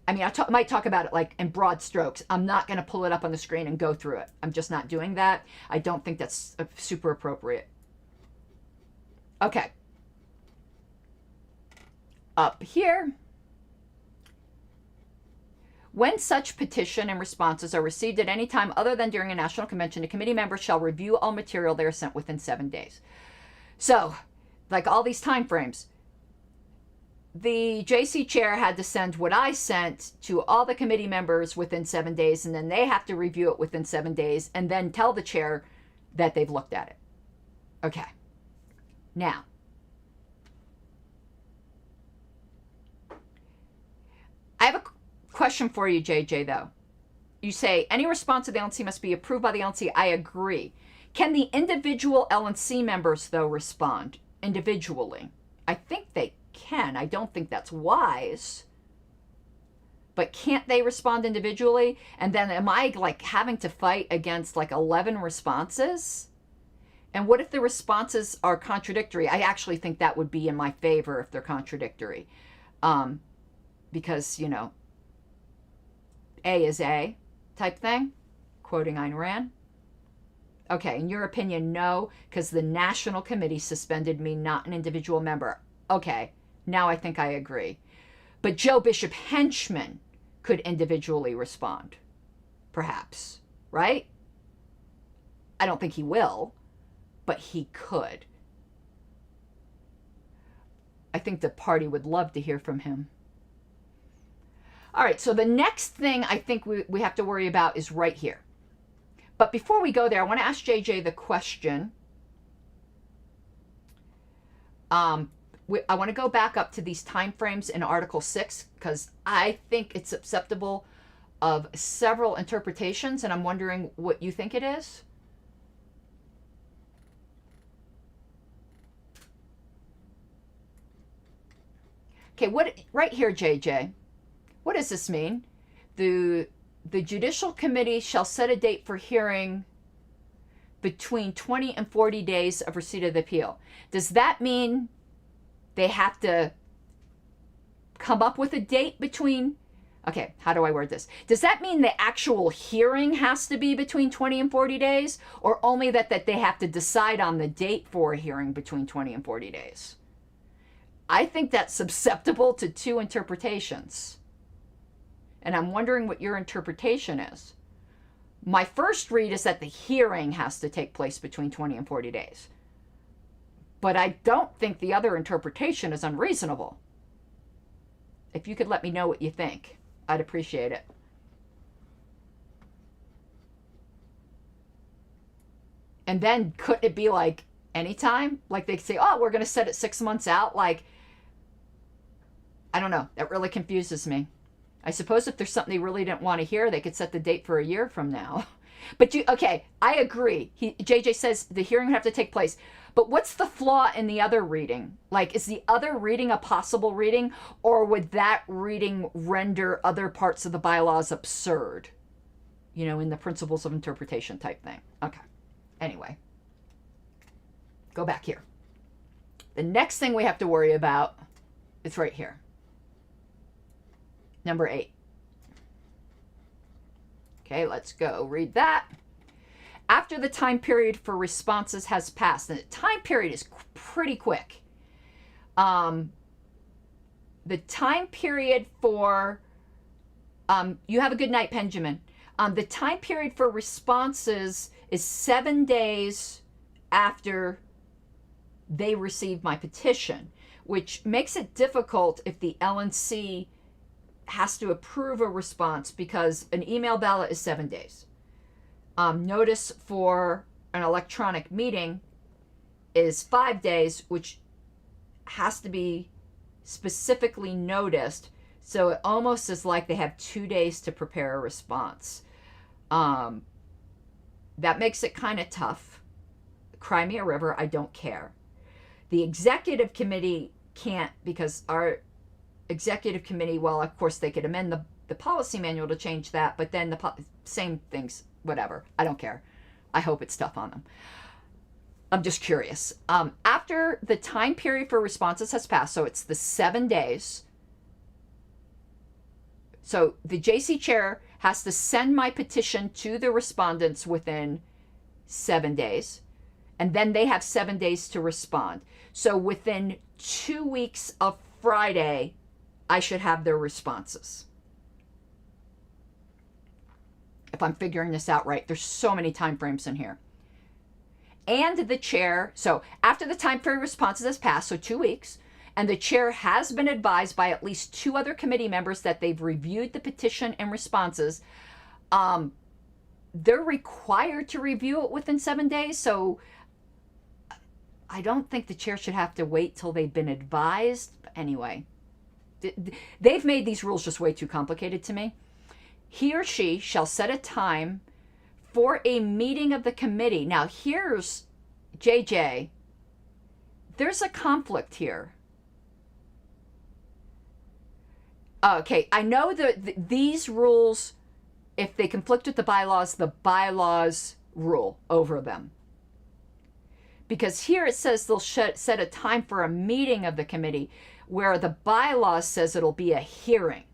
I mean, I might talk about it like in broad strokes. I'm not going to pull it up on the screen and go through it. I'm just not doing that. I don't think that's super appropriate. Okay. Up here. When such petition and responses are received at any time other than during a national convention, a committee member shall review all material they are sent within 7 days. So, like all these time frames, the JC chair had to send what I sent to all the committee members within 7 days, and then they have to review it within 7 days and then tell the chair that they've looked at it. Okay. Now, I have a question for you, JJ, though. You say, any response to the LNC must be approved by the LNC. I agree. Can the individual LNC members, though, respond individually? I think they can. I don't think that's wise. But can't they respond individually? And then am I, like, having to fight against, like, 11 responses? And what if the responses are contradictory? I actually think that would be in my favor if they're contradictory. Because, you know, A is A type thing, quoting Ayn Rand. Okay, in your opinion, no, because the National Committee suspended me, not an individual member. Okay, now I think I agree. But Joe Bishop Henchman could individually respond, perhaps, right? I don't think he will, but he could. I think the party would love to hear from him. All right, so the next thing I think we have to worry about is right here. But before we go there, I want to ask JJ the question. I want to go back up to these time frames in Article 6 because I think it's susceptible of several interpretations, and I'm wondering what you think it is. Okay, right here, JJ. What does this mean? The Judicial Committee shall set a date for hearing between 20 and 40 days of receipt of the appeal. Does that mean they have to come up with a date between... Okay, how do I word this? Does that mean the actual hearing has to be between 20 and 40 days? Or only that they have to decide on the date for a hearing between 20 and 40 days? I think that's susceptible to two interpretations. And I'm wondering what your interpretation is. My first read is that the hearing has to take place between 20 and 40 days. But I don't think the other interpretation is unreasonable. If you could let me know what you think, I'd appreciate it. And then could it be like anytime? Like they say, oh, we're going to set it 6 months out. Like, I don't know. That really confuses me. I suppose if there's something they really didn't want to hear, they could set the date for a year from now. But okay, I agree. JJ says the hearing would have to take place. But what's the flaw in the other reading? Like, is the other reading a possible reading, or would that reading render other parts of the bylaws absurd? You know, in the principles of interpretation type thing. Okay. Anyway. Go back here. The next thing we have to worry about, it's right here. Number 8. Okay, let's go read that. After the time period for responses has passed, and the time period is pretty quick. The time period for, you have a good night, Benjamin. The time period for responses is 7 days after they receive my petition, which makes it difficult if the LNC has to approve a response, because an email ballot is 7 days. Notice for an electronic meeting is 5 days, which has to be specifically noticed. So it almost is like they have 2 days to prepare a response. That makes it kind of tough. Cry me a river, I don't care. The executive committee can't, because our executive committee, well, of course they could amend the policy manual to change that, but then the same things, whatever. I don't care. I hope it's tough on them. I'm just curious. After the time period for responses has passed, so it's the 7 days. So the JC chair has to send my petition to the respondents within 7 days. And then they have 7 days to respond. So within 2 weeks of Friday, I should have their responses. If I'm figuring this out right, there's so many time frames in here. And the chair, so after the time period responses has passed, so 2 weeks, and the chair has been advised by at least 2 other committee members that they've reviewed the petition and responses, they're required to review it within 7 days. So I don't think the chair should have to wait till they've been advised. Anyway, they've made these rules just way too complicated to me. He or she shall set a time for a meeting of the committee. Now, here's JJ. There's a conflict here. Okay, I know that these rules, if they conflict with the bylaws rule over them. Because here it says they'll set a time for a meeting of the committee, where the bylaws says it'll be a hearing.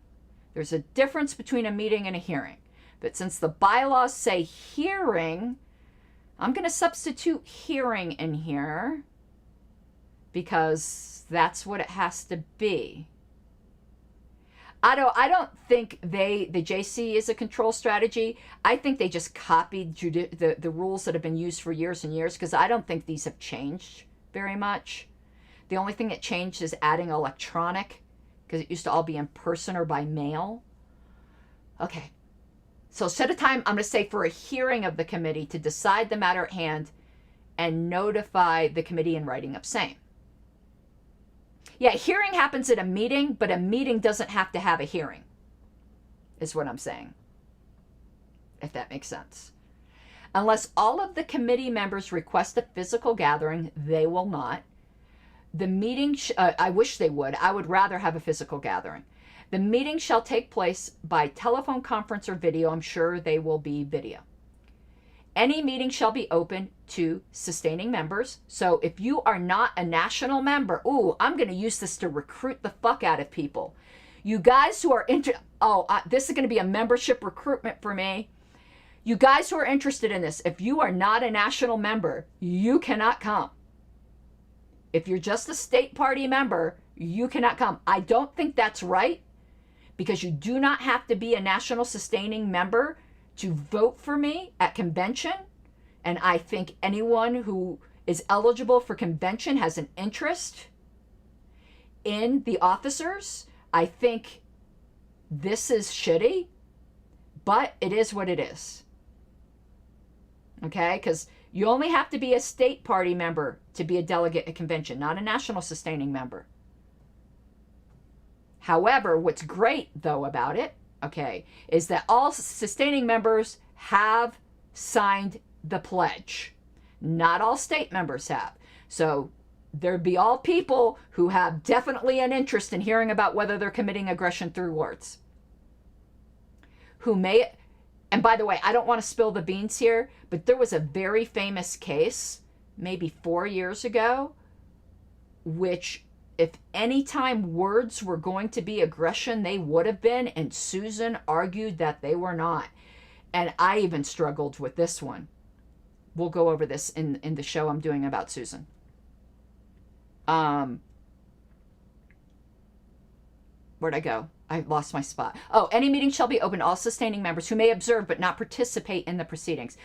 There's a difference between a meeting and a hearing. But since the bylaws say hearing, I'm going to substitute hearing in here, because that's what it has to be. I don't think the JC is a control strategy. I think they just copied the rules that have been used for years and years, because I don't think these have changed very much. The only thing that changed is adding electronic, because it used to all be in person or by mail. Okay. So set a time, I'm going to say, for a hearing of the committee to decide the matter at hand and notify the committee in writing of same. Yeah, hearing happens at a meeting, but a meeting doesn't have to have a hearing, is what I'm saying, if that makes sense. Unless all of the committee members request a physical gathering, they will not. The meeting, I wish they would. I would rather have a physical gathering. The meeting shall take place by telephone conference or video. I'm sure they will be video. Any meeting shall be open to sustaining members. So if you are not a national member, I'm going to use this to recruit the fuck out of people. You guys who are this is going to be a membership recruitment for me. You guys who are interested in this, if you are not a national member, you cannot come. If you're just a state party member, you cannot come. I don't think that's right, because you do not have to be a national sustaining member to vote for me at convention. And I think anyone who is eligible for convention has an interest in the officers. I think this is shitty, but it is what it is. Okay? Because you only have to be a state party member to be a delegate at convention, not a national sustaining member. However, what's great, though, about it, okay, is that all sustaining members have signed the pledge. Not all state members have. So there'd be all people who have definitely an interest in hearing about whether they're committing aggression through words. Who may, and by the way, I don't want to spill the beans here, but there was a very famous case, maybe 4 years ago, which if any time words were going to be aggression, they would have been, and Susan argued that they were not. And I even struggled with this one. We'll go over this in the show I'm doing about Susan. Where'd I go? I lost my spot. Oh, any meeting shall be open to all sustaining members who may observe but not participate in the proceedings.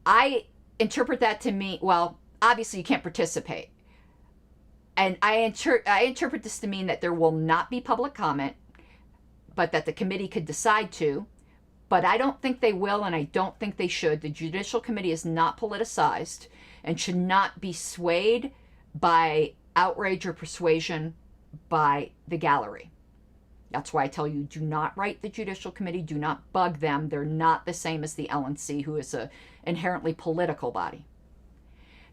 I interpret that to mean, well, obviously you can't participate. And I interpret this to mean that there will not be public comment, but that the committee could decide to. But I don't think they will, and I don't think they should. The Judicial Committee is not politicized and should not be swayed by outrage or persuasion by the gallery. That's why I tell you, do not write the Judicial Committee. Do not bug them. They're not the same as the LNC, who is an inherently political body.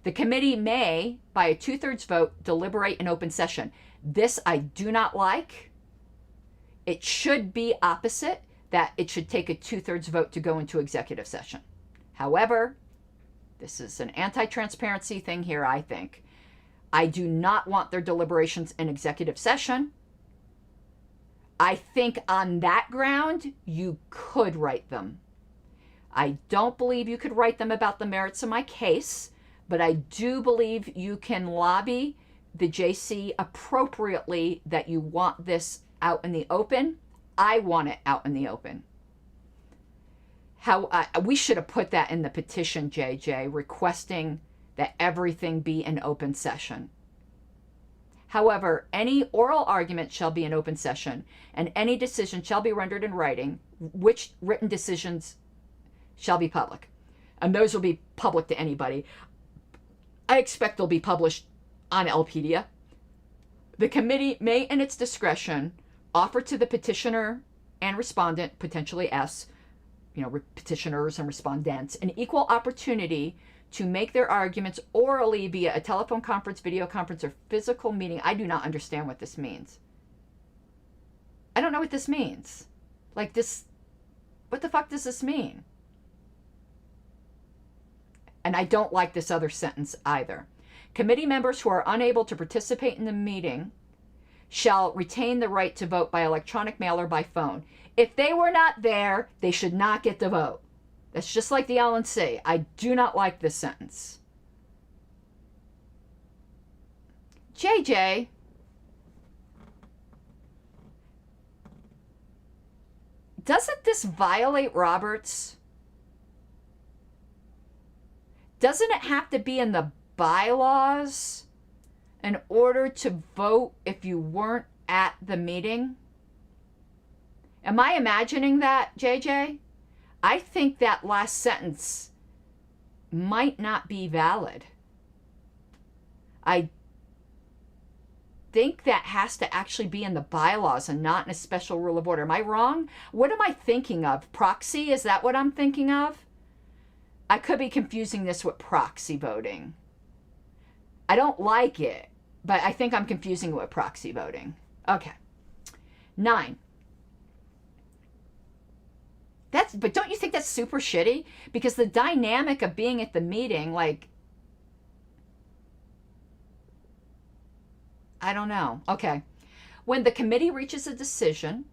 The committee may, by a 2/3 vote, deliberate in open session. This I do not like. It should be opposite, that it should take a 2/3 vote to go into executive session. However, this is an anti-transparency thing here, I think. I do not want their deliberations in executive session. I think on that ground, you could write them. I don't believe you could write them about the merits of my case, but I do believe you can lobby the JC appropriately that you want this out in the open. I want it out in the open. We should have put that in the petition, JJ, requesting that everything be an open session. However, any oral argument shall be an open session, and any decision shall be rendered in writing, which written decisions shall be public. And those will be public to anybody. I expect they'll be published on LPedia. The committee may, in its discretion, offer to the petitioner and respondent, potentially S, petitioners and respondents, an equal opportunity to make their arguments orally via a telephone conference, video conference, or physical meeting. I do not understand what this means. I don't know what this means. Like this, what the fuck does this mean? And I don't like this other sentence either. Committee members who are unable to participate in the meeting shall retain the right to vote by electronic mail or by phone. If they were not there, they should not get to vote. That's just like the LNC. I do not like this sentence. JJ, doesn't this violate Roberts? Doesn't it have to be in the bylaws in order to vote if you weren't at the meeting? Am I imagining that, JJ? I think that last sentence might not be valid. I think that has to actually be in the bylaws and not in a special rule of order. Am I wrong? What am I thinking of? Proxy? Is that what I'm thinking of? I could be confusing this with proxy voting. I don't like it, but I think I'm confusing it with proxy voting. Okay. 9. But don't you think that's super shitty? Because the dynamic of being at the meeting, like, I don't know. Okay. When the committee reaches a decision,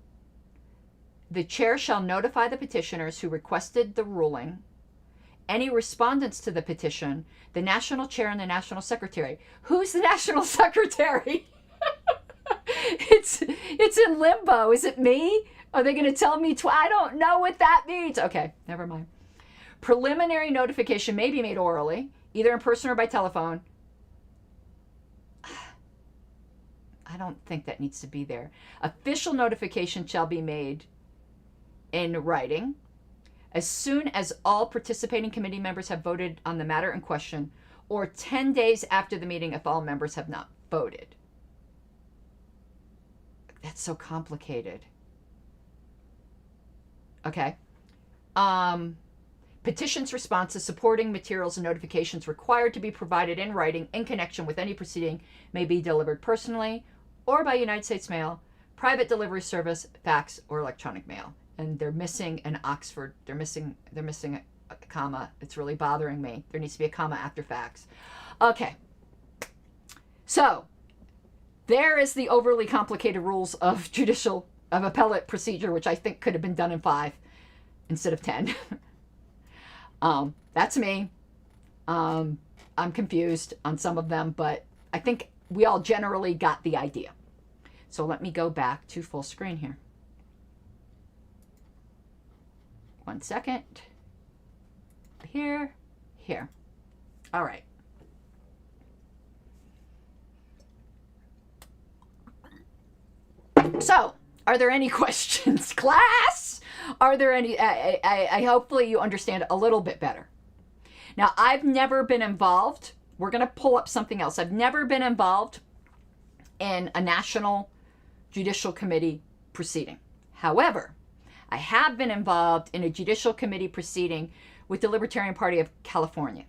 the chair shall notify the petitioners who requested the ruling, any respondents to the petition, the national chair and the national secretary. Who's the national secretary? It's in limbo. Is it me? Are they going to tell me? I don't know what that means. Okay, never mind. Preliminary notification may be made orally, either in person or by telephone. I don't think that needs to be there. Official notification shall be made in writing as soon as all participating committee members have voted on the matter in question, or 10 days after the meeting if all members have not voted. That's so complicated. Okay. Petitions, responses, supporting materials, and notifications required to be provided in writing in connection with any proceeding may be delivered personally or by United States mail, private delivery service, fax, or electronic mail. And they're missing an Oxford. They're missing a comma. It's really bothering me. There needs to be a comma after fax. Okay. So there is the overly complicated rules of appellate procedure, which I think could have been done in 5 instead of 10. That's me. I'm confused on some of them, but I think we all generally got the idea. So let me go back to full screen here. 1 second. Here. All right. So, are there any questions, class? Are there any? I hopefully you understand a little bit better. Now, I've never been involved. We're going to pull up something else. I've never been involved in a national Judicial Committee proceeding. However, I have been involved in a Judicial Committee proceeding with the Libertarian Party of California.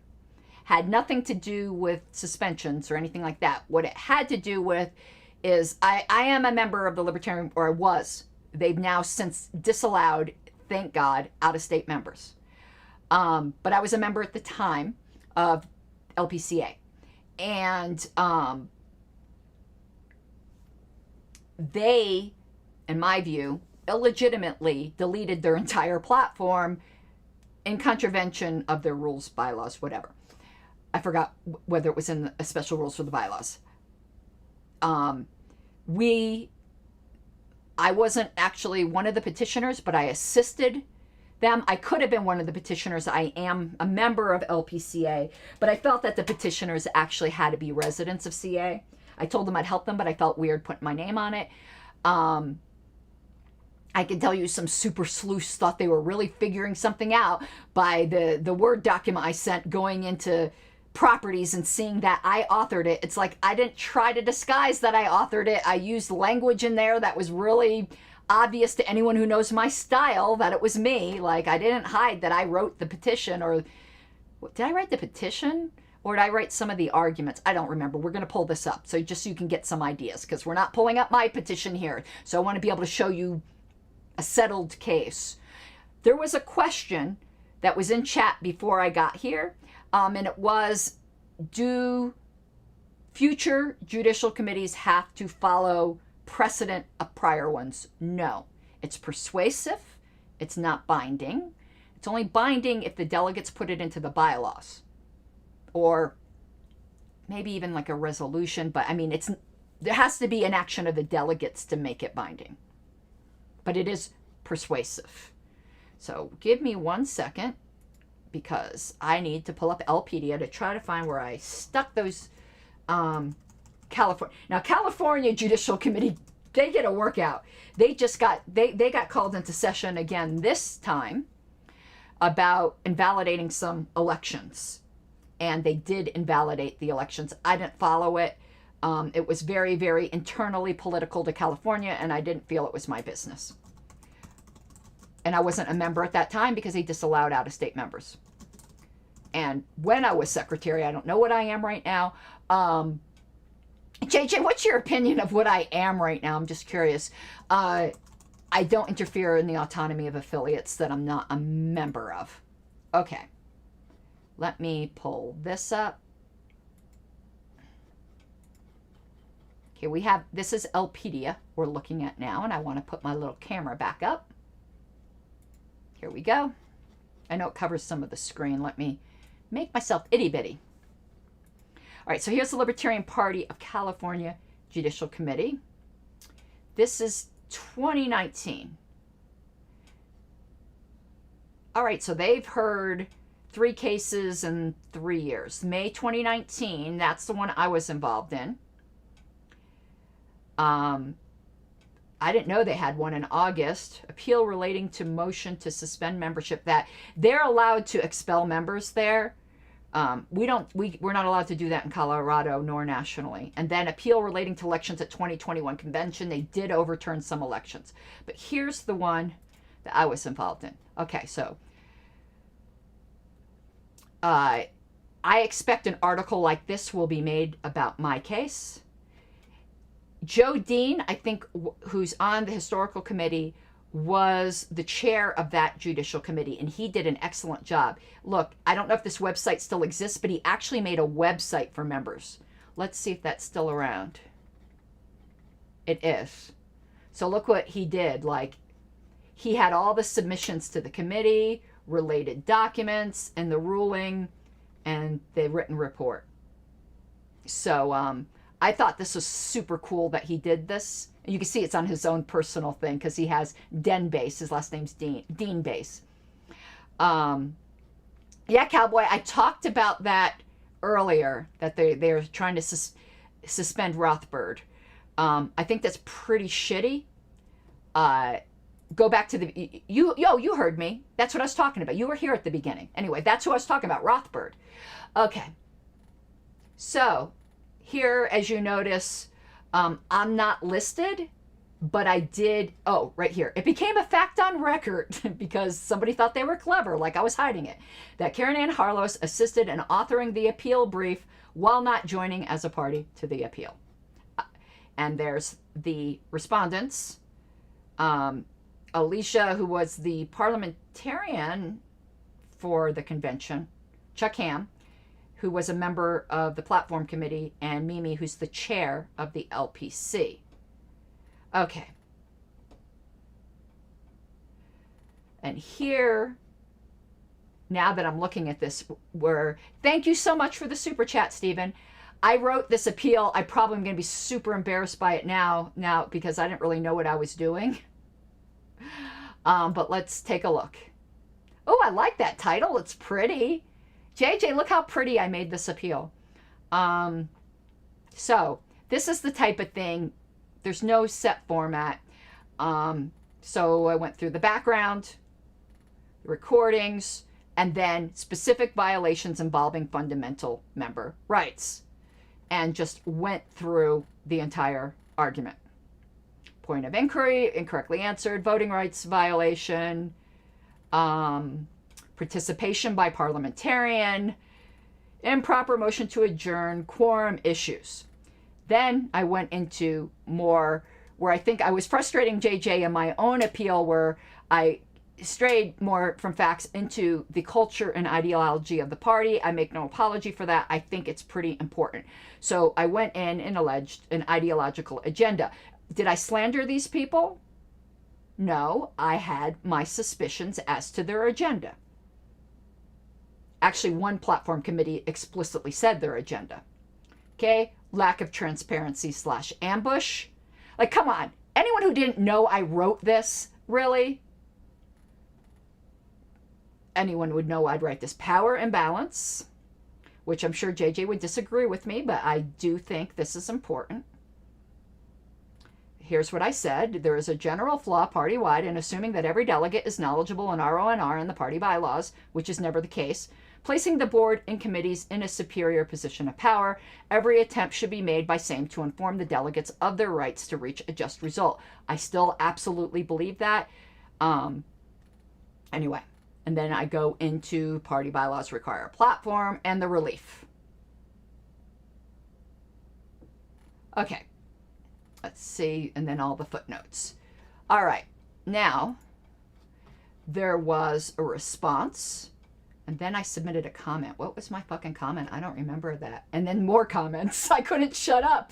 Had nothing to do with suspensions or anything like that. What it had to do with is I am a member of the Libertarian, or I was. They've now since disallowed, thank God, out-of-state members. But I was a member at the time of LPCA. And they, in my view, illegitimately deleted their entire platform in contravention of their rules, bylaws, whatever. I forgot whether it was in the special rules for the bylaws. I wasn't actually one of the petitioners, but I assisted them. I could have been one of the petitioners. I am a member of LPCA, but I felt that the petitioners actually had to be residents of CA. I told them I'd help them, but I felt weird putting my name on it. I can tell you some super sleuths thought they were really figuring something out by the Word document I sent going into properties and seeing that I authored it. It's like I didn't try to disguise that I authored it. I used language in there that was really obvious to anyone who knows my style that it was me. Like I didn't hide that I wrote the petition, or did I write the petition? Or did I write some of the arguments? I don't remember. We're going to pull this up so just so you can get some ideas, because we're not pulling up my petition here. So I want to be able to show you a settled case. There was a question that was in chat before I got here, and it was, do future judicial committees have to follow precedent of prior ones? No. It's persuasive. It's not binding. It's only binding if the delegates put it into the bylaws, or maybe even like a resolution. But I mean, there has to be an action of the delegates to make it binding. But it is persuasive. So give me 1 second, because I need to pull up Lpedia to try to find where I stuck those California. Now, California Judicial Committee, they get a workout. They just got, they got called into session again this time about invalidating some elections. And they did invalidate the elections. I didn't follow it. It was very, very internally political to California, and I didn't feel it was my business. And I wasn't a member at that time because they disallowed out-of-state members. And when I was secretary, I don't know what I am right now. JJ, what's your opinion of what I am right now? I'm just curious. I don't interfere in the autonomy of affiliates that I'm not a member of. Okay. Let me pull this up. Okay, we have, this is Lpedia we're looking at now, and I want to put my little camera back up. Here we go. I know it covers some of the screen. Let me make myself itty-bitty. All right, so here's the Libertarian Party of California Judicial Committee. This is 2019. All right, so they've heard 3 cases in 3 years. May 2019, that's the one I was involved in. I didn't know they had one in August. Appeal relating to motion to suspend membership. That they're allowed to expel members there. We're not allowed to do that in Colorado nor nationally. And then appeal relating to elections at 2021 convention. They did overturn some elections. But here's the one that I was involved in. Okay, so I expect an article like this will be made about my case. Joe Dean, I think, who's on the historical committee, was the chair of that judicial committee, and he did an excellent job. Look, I don't know if this website still exists, but he actually made a website for members. Let's see if that's still around. It is. So look what he did. Like, he had all the submissions to the committee, related documents, and the ruling, and the written report. So I thought this was super cool that he did this. You can see it's on his own personal thing because he has Den Base. His last name's Dean Base. Yeah, Cowboy, I talked about that earlier, that they're trying to suspend Rothbard. I think that's pretty shitty. Go back to you heard me. That's what I was talking about. You were here at the beginning. Anyway, that's who I was talking about, Rothbard. Okay. So here, as you notice, I'm not listed, but I did. Oh, right here. It became a fact on record because somebody thought they were clever, like I was hiding it, that Karen Ann Harlos assisted in authoring the appeal brief while not joining as a party to the appeal. And there's the respondents. Alicia, who was the parliamentarian for the convention, Chuck Ham, who was a member of the platform committee, and Mimi, who's the chair of the LPC. Okay. And here, now that I'm looking at this, thank you so much for the super chat, Stephen. I wrote this appeal. I probably am going to be super embarrassed by it now because I didn't really know what I was doing. But let's take a look. Oh, I like that title. It's pretty. JJ, look how pretty I made this appeal. So this is the type of thing. There's no set format. So I went through the background, the recordings, and then specific violations involving fundamental member rights, and just went through the entire argument. Point of inquiry, incorrectly answered, voting rights violation, participation by parliamentarian, improper motion to adjourn, quorum issues. Then I went into more where I think I was frustrating JJ in my own appeal, where I strayed more from facts into the culture and ideology of the party. I make no apology for that. I think it's pretty important. So I went in and alleged an ideological agenda. Did I slander these people? No, I had my suspicions as to their agenda. Actually, one platform committee explicitly said their agenda. Okay, lack of transparency / ambush. Like, come on. Anyone who didn't know I wrote this, really? Anyone would know I'd write this. Power imbalance, which I'm sure JJ would disagree with me, but I do think this is important. Here's what I said. There is a general flaw party-wide in assuming that every delegate is knowledgeable in RONR and the party bylaws, which is never the case, placing the board and committees in a superior position of power. Every attempt should be made by same to inform the delegates of their rights to reach a just result. I still absolutely believe that. Anyway, and then I go into party bylaws require a platform and the relief. Okay. Let's see, and then all the footnotes. All right, now there was a response, and then I submitted a comment. What was my fucking comment? I don't remember that. And then more comments. I couldn't shut up.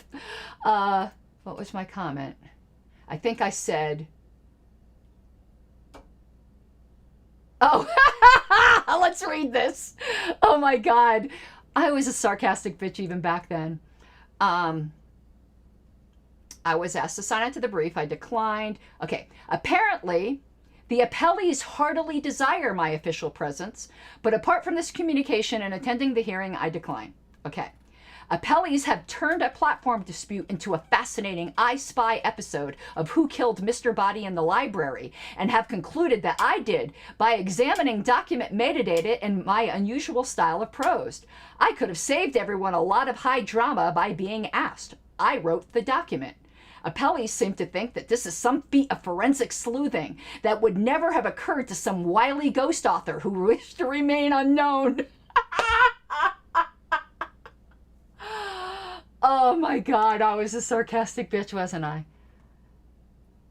What was my comment? I think I said, oh, let's read this. Oh my God. I was a sarcastic bitch even back then. I was asked to sign on to the brief. I declined. Okay. Apparently, the appellees heartily desire my official presence, but apart from this communication and attending the hearing, I decline. Okay. Appellees have turned a platform dispute into a fascinating I Spy episode of Who Killed Mr. Body in the Library, and have concluded that I did by examining document metadata in my unusual style of prose. I could have saved everyone a lot of high drama by being asked. I wrote the document. Appellees seem to think that this is some feat of forensic sleuthing that would never have occurred to some wily ghost author who wished to remain unknown. Oh my God, I was a sarcastic bitch, wasn't I?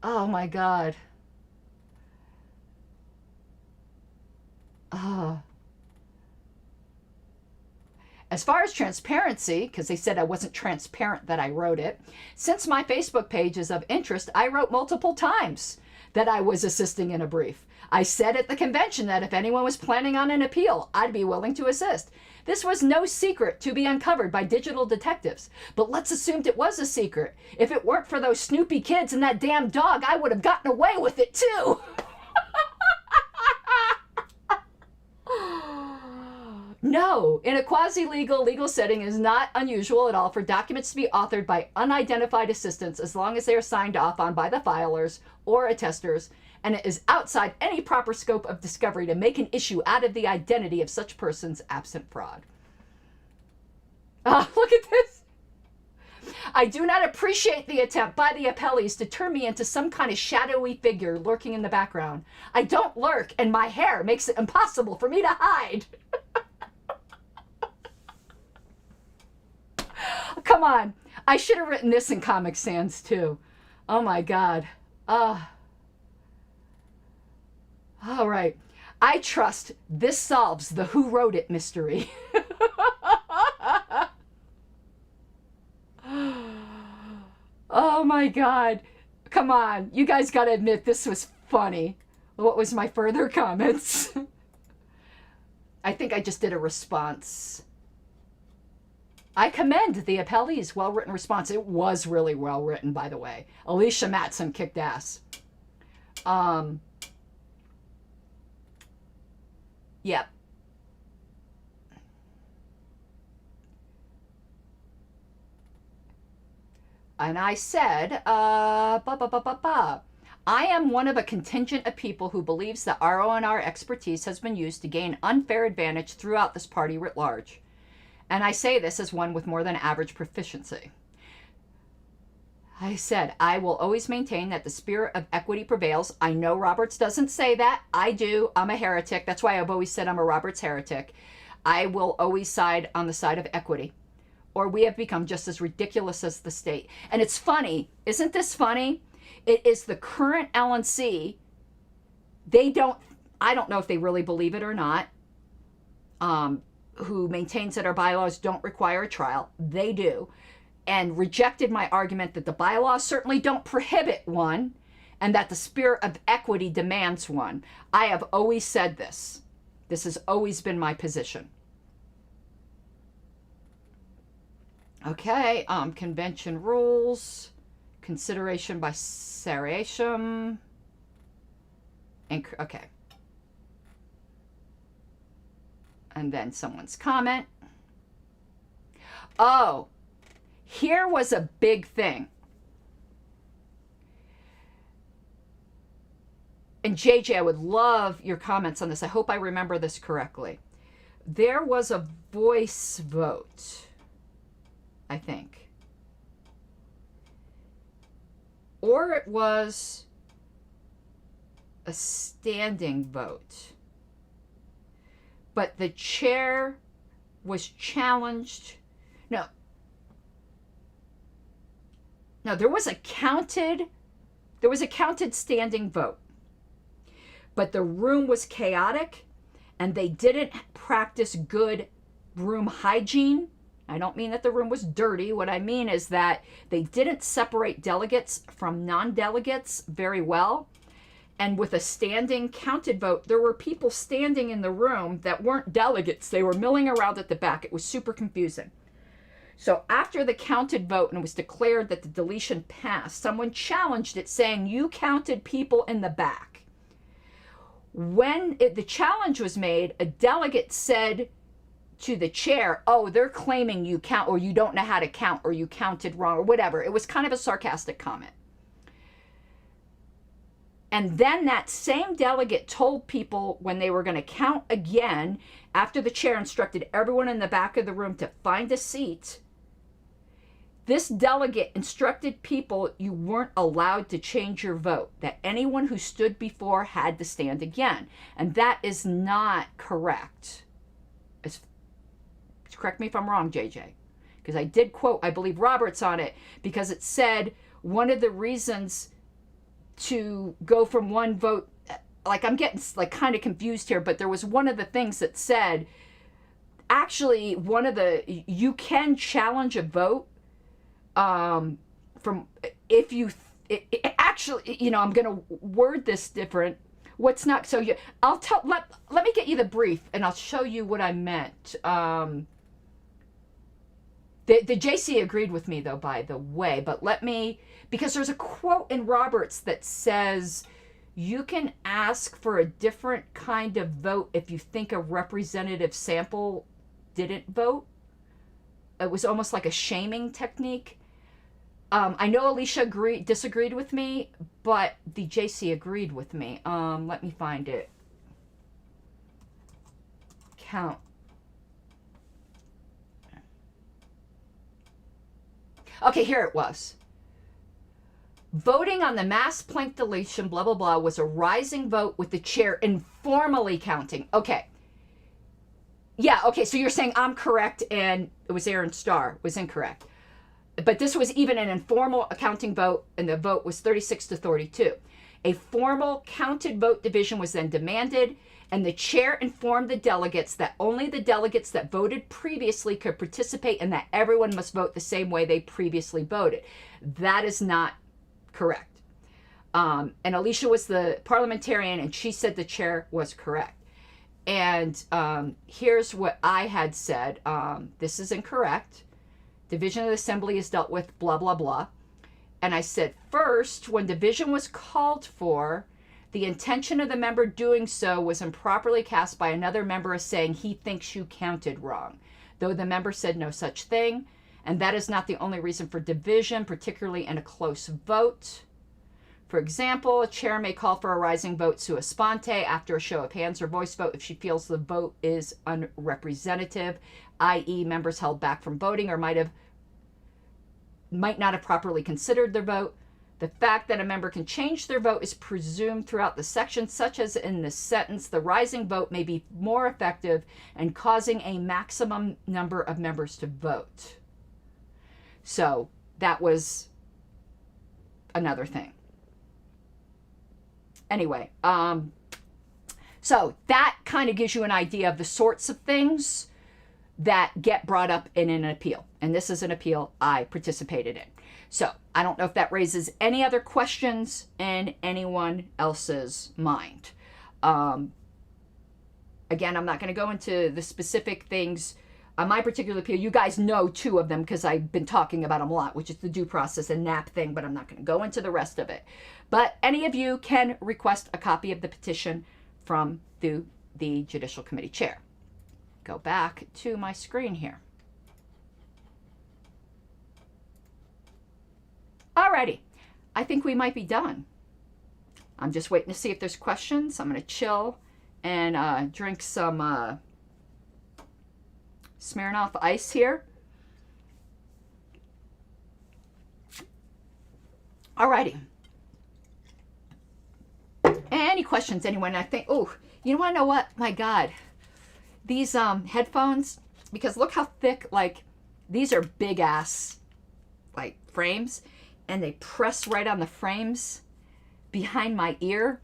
Oh my God. As far as transparency, because they said I wasn't transparent that I wrote it, since my Facebook page is of interest, I wrote multiple times that I was assisting in a brief. I said at the convention that if anyone was planning on an appeal, I'd be willing to assist. This was no secret to be uncovered by digital detectives. But let's assume it was a secret. If it weren't for those Snoopy kids and that damn dog, I would have gotten away with it too. No, in a quasi-legal legal setting, it is not unusual at all for documents to be authored by unidentified assistants as long as they are signed off on by the filers or attesters, and it is outside any proper scope of discovery to make an issue out of the identity of such persons absent fraud. Look at this. I do not appreciate the attempt by the appellees to turn me into some kind of shadowy figure lurking in the background. I don't lurk, and my hair makes it impossible for me to hide. Come on. I should have written this in Comic Sans too. Oh my God. All right. I trust this solves the who wrote it mystery. Oh my God. Come on. You guys got to admit this was funny. What was my further comments? I think I just did a response. I commend the appellee's well-written response. It was really well written, by the way. Alicia Matson kicked ass. Yep. And I said, I am one of a contingent of people who believes that RO&R expertise has been used to gain unfair advantage throughout this party writ large. And I say this as one with more than average proficiency. I said, I will always maintain that the spirit of equity prevails. I know Roberts doesn't say that. I do. I'm a heretic. That's why I've always said I'm a Roberts heretic. I will always side on the side of equity, or we have become just as ridiculous as the state. And it's funny. Isn't this funny? It is the current LNC. I don't know if they really believe it or not, who maintains that our bylaws don't require a trial. They do. And rejected my argument that the bylaws certainly don't prohibit one and that the spirit of equity demands one. I have always said this. This has always been my position. Okay, convention rules, consideration by seriation, and okay. And then someone's comment. Oh, here was a big thing. And JJ, I would love your comments on this. I hope I remember this correctly. There was a voice vote, I think. Or it was a standing vote. But the chair was challenged. No, there was a counted standing vote. But the room was chaotic and they didn't practice good room hygiene. I don't mean that the room was dirty. What I mean is that they didn't separate delegates from non-delegates very well. And with a standing counted vote, there were people standing in the room that weren't delegates. They were milling around at the back. It was super confusing. So after the counted vote and it was declared that the deletion passed, someone challenged it saying, you counted people in the back. When the challenge was made, a delegate said to the chair, oh, they're claiming you count, or you don't know how to count, or you counted wrong, or whatever. It was kind of a sarcastic comment. And then that same delegate told people when they were going to count again, after the chair instructed everyone in the back of the room to find a seat, this delegate instructed people you weren't allowed to change your vote, that anyone who stood before had to stand again. And that is not correct. Correct me if I'm wrong, JJ. because I did quote, I believe, Roberts on it, because it said one of the reasons to go from one vote, like I'm getting like kind of confused here, but there was one of the things that said, actually, one of the, you can challenge a vote from, if you, actually, you know, I'm going to word this different. What's not, so you, I'll tell, let me get you the brief and I'll show you what I meant. The JC agreed with me, though, by the way, but let me, because there's a quote in Roberts that says you can ask for a different kind of vote if you think a representative sample didn't vote. It was almost like a shaming technique. I know Alicia disagreed with me, but the JC agreed with me. Let me find it. Count. Okay, here it was. Voting on the mass Planck deletion, blah, blah, blah, was a rising vote with the chair informally counting. Okay. Yeah, okay, so you're saying I'm correct and it was Aaron Starr was incorrect. But this was even an informal accounting vote, and the vote was 36 to 32. A formal counted vote division was then demanded, and the chair informed the delegates that only the delegates that voted previously could participate and that everyone must vote the same way they previously voted. That is not correct. And Alicia was the parliamentarian, and she said the chair was correct. And here's what I had said. This is incorrect. Division of the assembly is dealt with, blah, blah, blah. And I said, first, when division was called for, the intention of the member doing so was improperly cast by another member as saying he thinks you counted wrong, though the member said no such thing. And that is not the only reason for division, particularly in a close vote. For example, a chair may call for a rising vote sua sponte after a show of hands or voice vote if she feels the vote is unrepresentative, i.e. members held back from voting or might not have properly considered their vote. The fact that a member can change their vote is presumed throughout the section, such as in this sentence, the rising vote may be more effective and causing a maximum number of members to vote. So that was another thing. Anyway, so that kind of gives you an idea of the sorts of things that get brought up in an appeal. And this is an appeal I participated in. So I don't know if that raises any other questions in anyone else's mind. Again, I'm not going to go into the specific things on my particular appeal. You guys know two of them because I've been talking about them a lot, which is the due process and NAP thing, but I'm not going to go into the rest of it. But any of you can request a copy of the petition from the Judicial Committee chair. Go back to my screen here. Alrighty, I think we might be done. I'm just waiting to see if there's questions. I'm going to chill and drink some Smirnoff Ice here. Alrighty. Any questions, anyone? I think, oh, you want to know what? My God. These headphones, because look how thick, like, these are big ass, like, frames, and they press right on the frames behind my ear,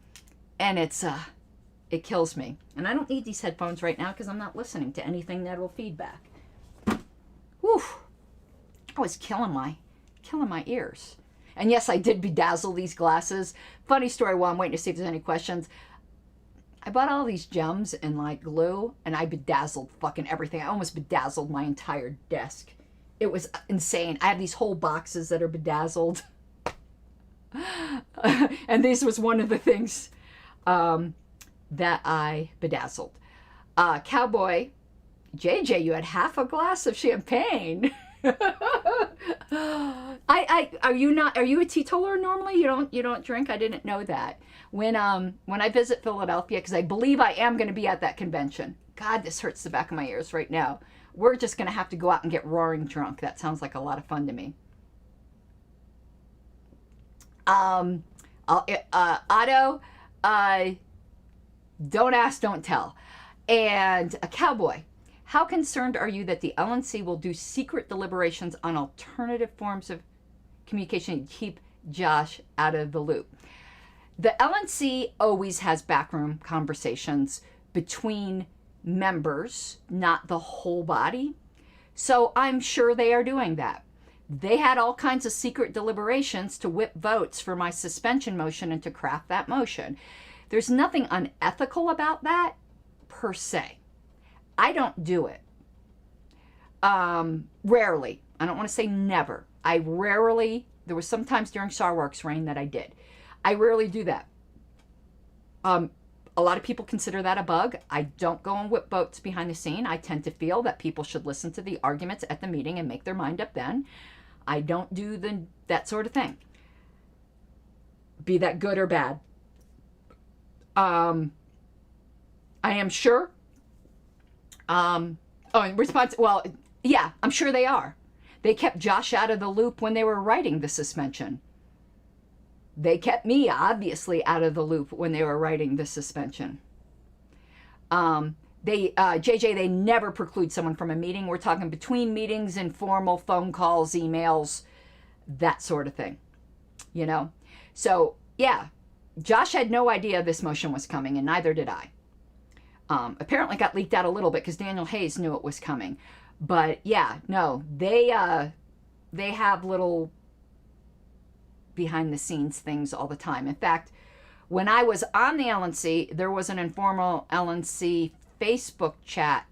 and it's, it kills me. And I don't need these headphones right now because I'm not listening to anything that will feedback. Whew. I was killing my ears. And yes, I did bedazzle these glasses. Funny story while I'm waiting to see if there's any questions. I bought all these gems and like glue, and I bedazzled fucking everything. I almost bedazzled my entire desk. It was insane. I have these whole boxes that are bedazzled. And this was one of the things that I bedazzled. Cowboy, JJ, you had half a glass of champagne. Are you a teetotaler normally? You don't drink? I didn't know that. When I visit Philadelphia, because I believe I am going to be at that convention. God, this hurts the back of my ears right now. We're just going to have to go out and get roaring drunk. That sounds like a lot of fun to me. Otto, don't ask, don't tell. And a Cowboy, How concerned are you that the LNC will do secret deliberations on alternative forms of communication to keep Josh out of the loop? The LNC always has backroom conversations between members, not the whole body. So I'm sure they are doing that. They had all kinds of secret deliberations to whip votes for my suspension motion and to craft that motion. There's nothing unethical about that per se. I don't do it. Rarely. I don't want to say never. I rarely, there was sometimes during Sarwark's reign that I did. I rarely do that. A lot of people consider that a bug. I don't go and whip votes behind the scene. I tend to feel that people should listen to the arguments at the meeting and make their mind up then. I don't do that sort of thing. Be that good or bad. I am sure. In response, well, yeah, I'm sure they are. They kept Josh out of the loop when they were writing the suspension. They kept me, obviously, out of the loop when they were writing the suspension. They never preclude someone from a meeting. We're talking between meetings, informal phone calls, emails, that sort of thing, you know? So, yeah, Josh had no idea this motion was coming, and neither did I. Apparently got leaked out a little bit because Daniel Hayes knew it was coming. But, yeah, no, they have little behind-the-scenes things all the time. In fact, when I was on the LNC, there was an informal LNC Facebook chat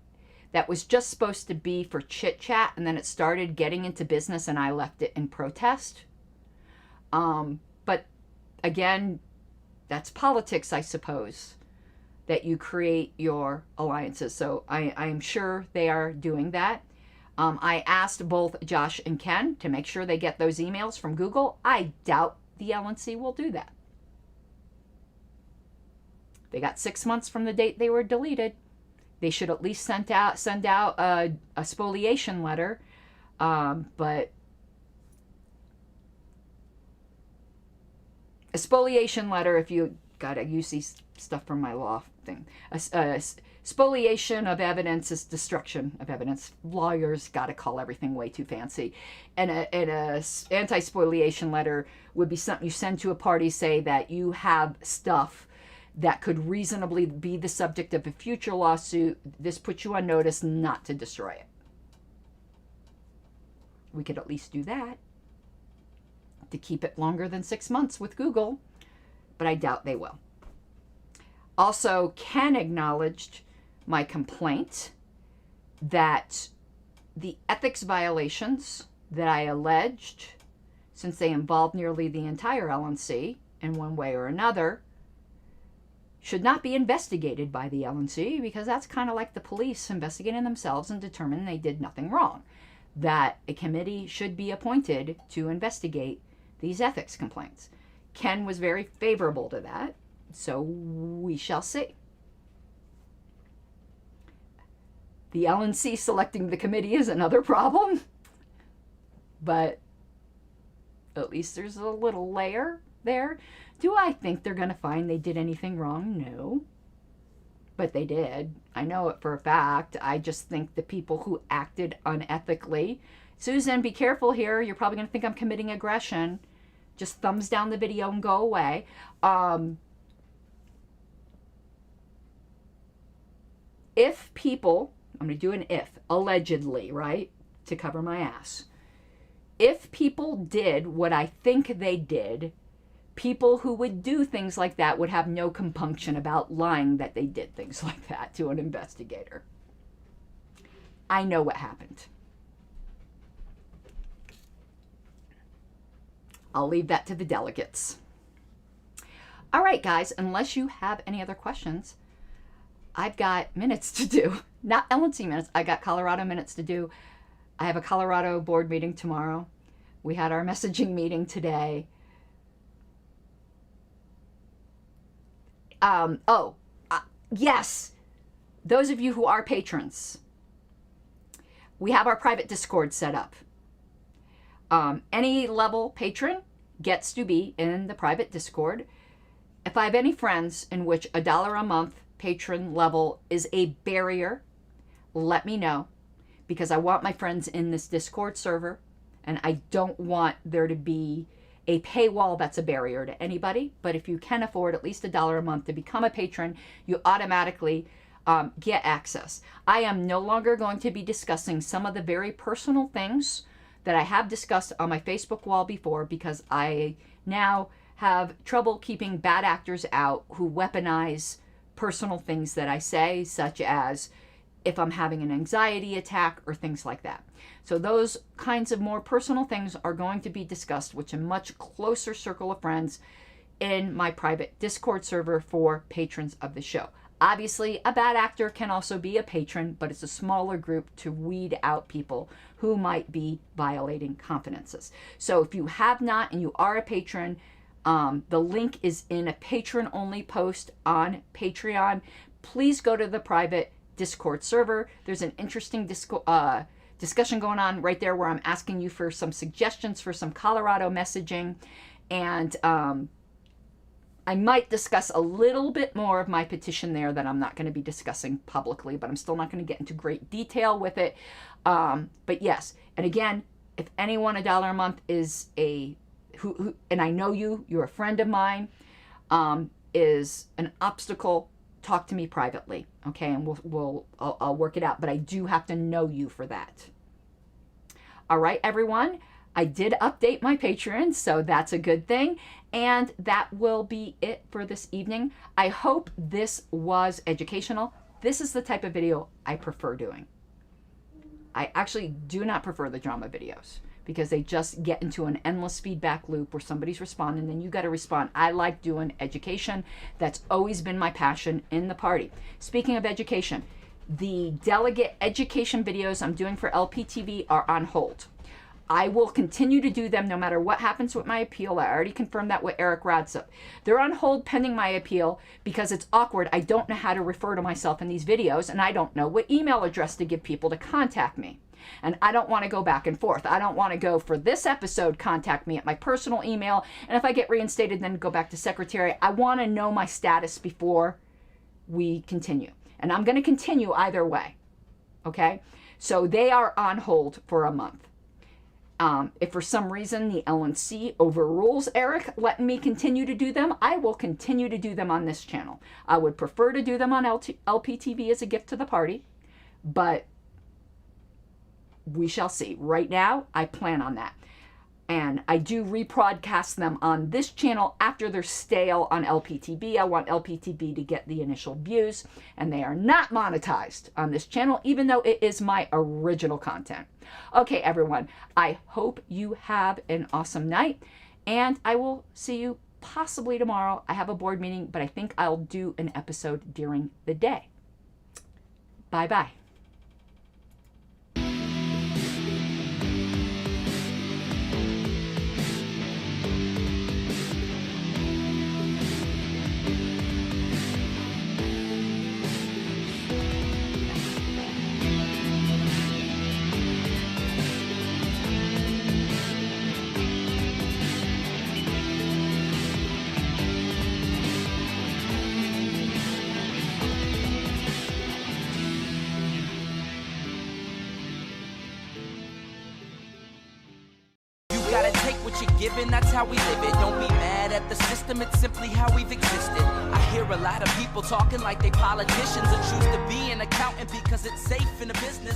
that was just supposed to be for chit-chat, and then it started getting into business, and I left it in protest. But, again, that's politics, I suppose, that you create your alliances. So I am sure they are doing that. I asked both Josh and Ken to make sure they get those emails from Google. I doubt the LNC will do that. They got 6 months from the date they were deleted. They should at least send out a spoliation letter. But a spoliation letter, if you gotta use these stuff from my law thing. Spoliation of evidence is destruction of evidence. Lawyers got to call everything way too fancy. And a anti-spoliation letter would be something you send to a party, say that you have stuff that could reasonably be the subject of a future lawsuit. This puts you on notice not to destroy it. We could at least do that to keep it longer than 6 months with Google, but I doubt they will. Also, Ken acknowledged my complaint that the ethics violations that I alleged, since they involved nearly the entire LNC in one way or another, should not be investigated by the LNC, because that's kind of like the police investigating themselves and determining they did nothing wrong. That a committee should be appointed to investigate these ethics complaints. Ken was very favorable to that, so we shall see. The LNC selecting the committee is another problem, but at least there's a little layer there. Do I think they're going to find they did anything wrong? No. But they did. I know it for a fact. I just think the people who acted unethically. Susan, be careful here. You're probably going to think I'm committing aggression. Just thumbs down the video and go away. If people, I'm going to do an if, allegedly, right, to cover my ass. If people did what I think they did, people who would do things like that would have no compunction about lying that they did things like that to an investigator. I know what happened. I'll leave that to the delegates. All right, guys, unless you have any other questions, I've got minutes to do. Not LNC minutes. I got Colorado minutes to do. I have a Colorado board meeting tomorrow. We had our messaging meeting today. Yes, those of you who are patrons, we have our private Discord set up. Any level patron gets to be in the private Discord. If I have any friends in which $1 a month patron level is a barrier, let me know, because I want my friends in this Discord server, and I don't want there to be a paywall that's a barrier to anybody. But if you can afford at least $1 a month to become a patron, you automatically get access. I am no longer going to be discussing some of the very personal things that I have discussed on my Facebook wall before, because I now have trouble keeping bad actors out who weaponize personal things that I say, such as if I'm having an anxiety attack or things like that. So those kinds of more personal things are going to be discussed with a much closer circle of friends in my private Discord server for patrons of the show. Obviously, a bad actor can also be a patron, but it's a smaller group to weed out people who might be violating confidences. So if you have not and you are a patron, the link is in a patron-only post on Patreon. Please go to the private Discord server. There's an interesting discussion going on right there where I'm asking you for some suggestions for some Colorado messaging. And I might discuss a little bit more of my petition there that I'm not going to be discussing publicly, but I'm still not going to get into great detail with it. But yes, and again, if anyone $1 a month is who and I know you're a friend of mine, is an obstacle, talk to me privately, okay? And I'll work it out, but I do have to know you for that. All right, everyone. I did update my Patreon, so that's a good thing. And that will be it for this evening. I hope this was educational. This is the type of video I prefer doing. I actually do not prefer the drama videos because they just get into an endless feedback loop where somebody's responding and you got to respond. I like doing education. That's always been my passion in the party. Speaking of education, the delegate education videos I'm doing for LPTV are on hold. I will continue to do them no matter what happens with my appeal. I already confirmed that with Eric Radsup. They're on hold pending my appeal because it's awkward. I don't know how to refer to myself in these videos, and I don't know what email address to give people to contact me. And I don't want to go back and forth. I don't want to go for this episode, contact me at my personal email, and if I get reinstated, then go back to secretary. I want to know my status before we continue. And I'm going to continue either way. Okay? So they are on hold for a month. If for some reason the LNC overrules Eric letting me continue to do them, I will continue to do them on this channel. I would prefer to do them on LPTV as a gift to the party, but we shall see. Right now, I plan on that. And I do rebroadcast them on this channel after they're stale on LPTV. I want LPTV to get the initial views, and they are not monetized on this channel, even though it is my original content. Okay, everyone, I hope you have an awesome night, and I will see you possibly tomorrow. I have a board meeting, but I think I'll do an episode during the day. Bye-bye. Given, that's how we live it. Don't be mad at the system, it's simply how we've existed. I hear a lot of people talking like they politicians and choose to be an accountant because it's safe in the business.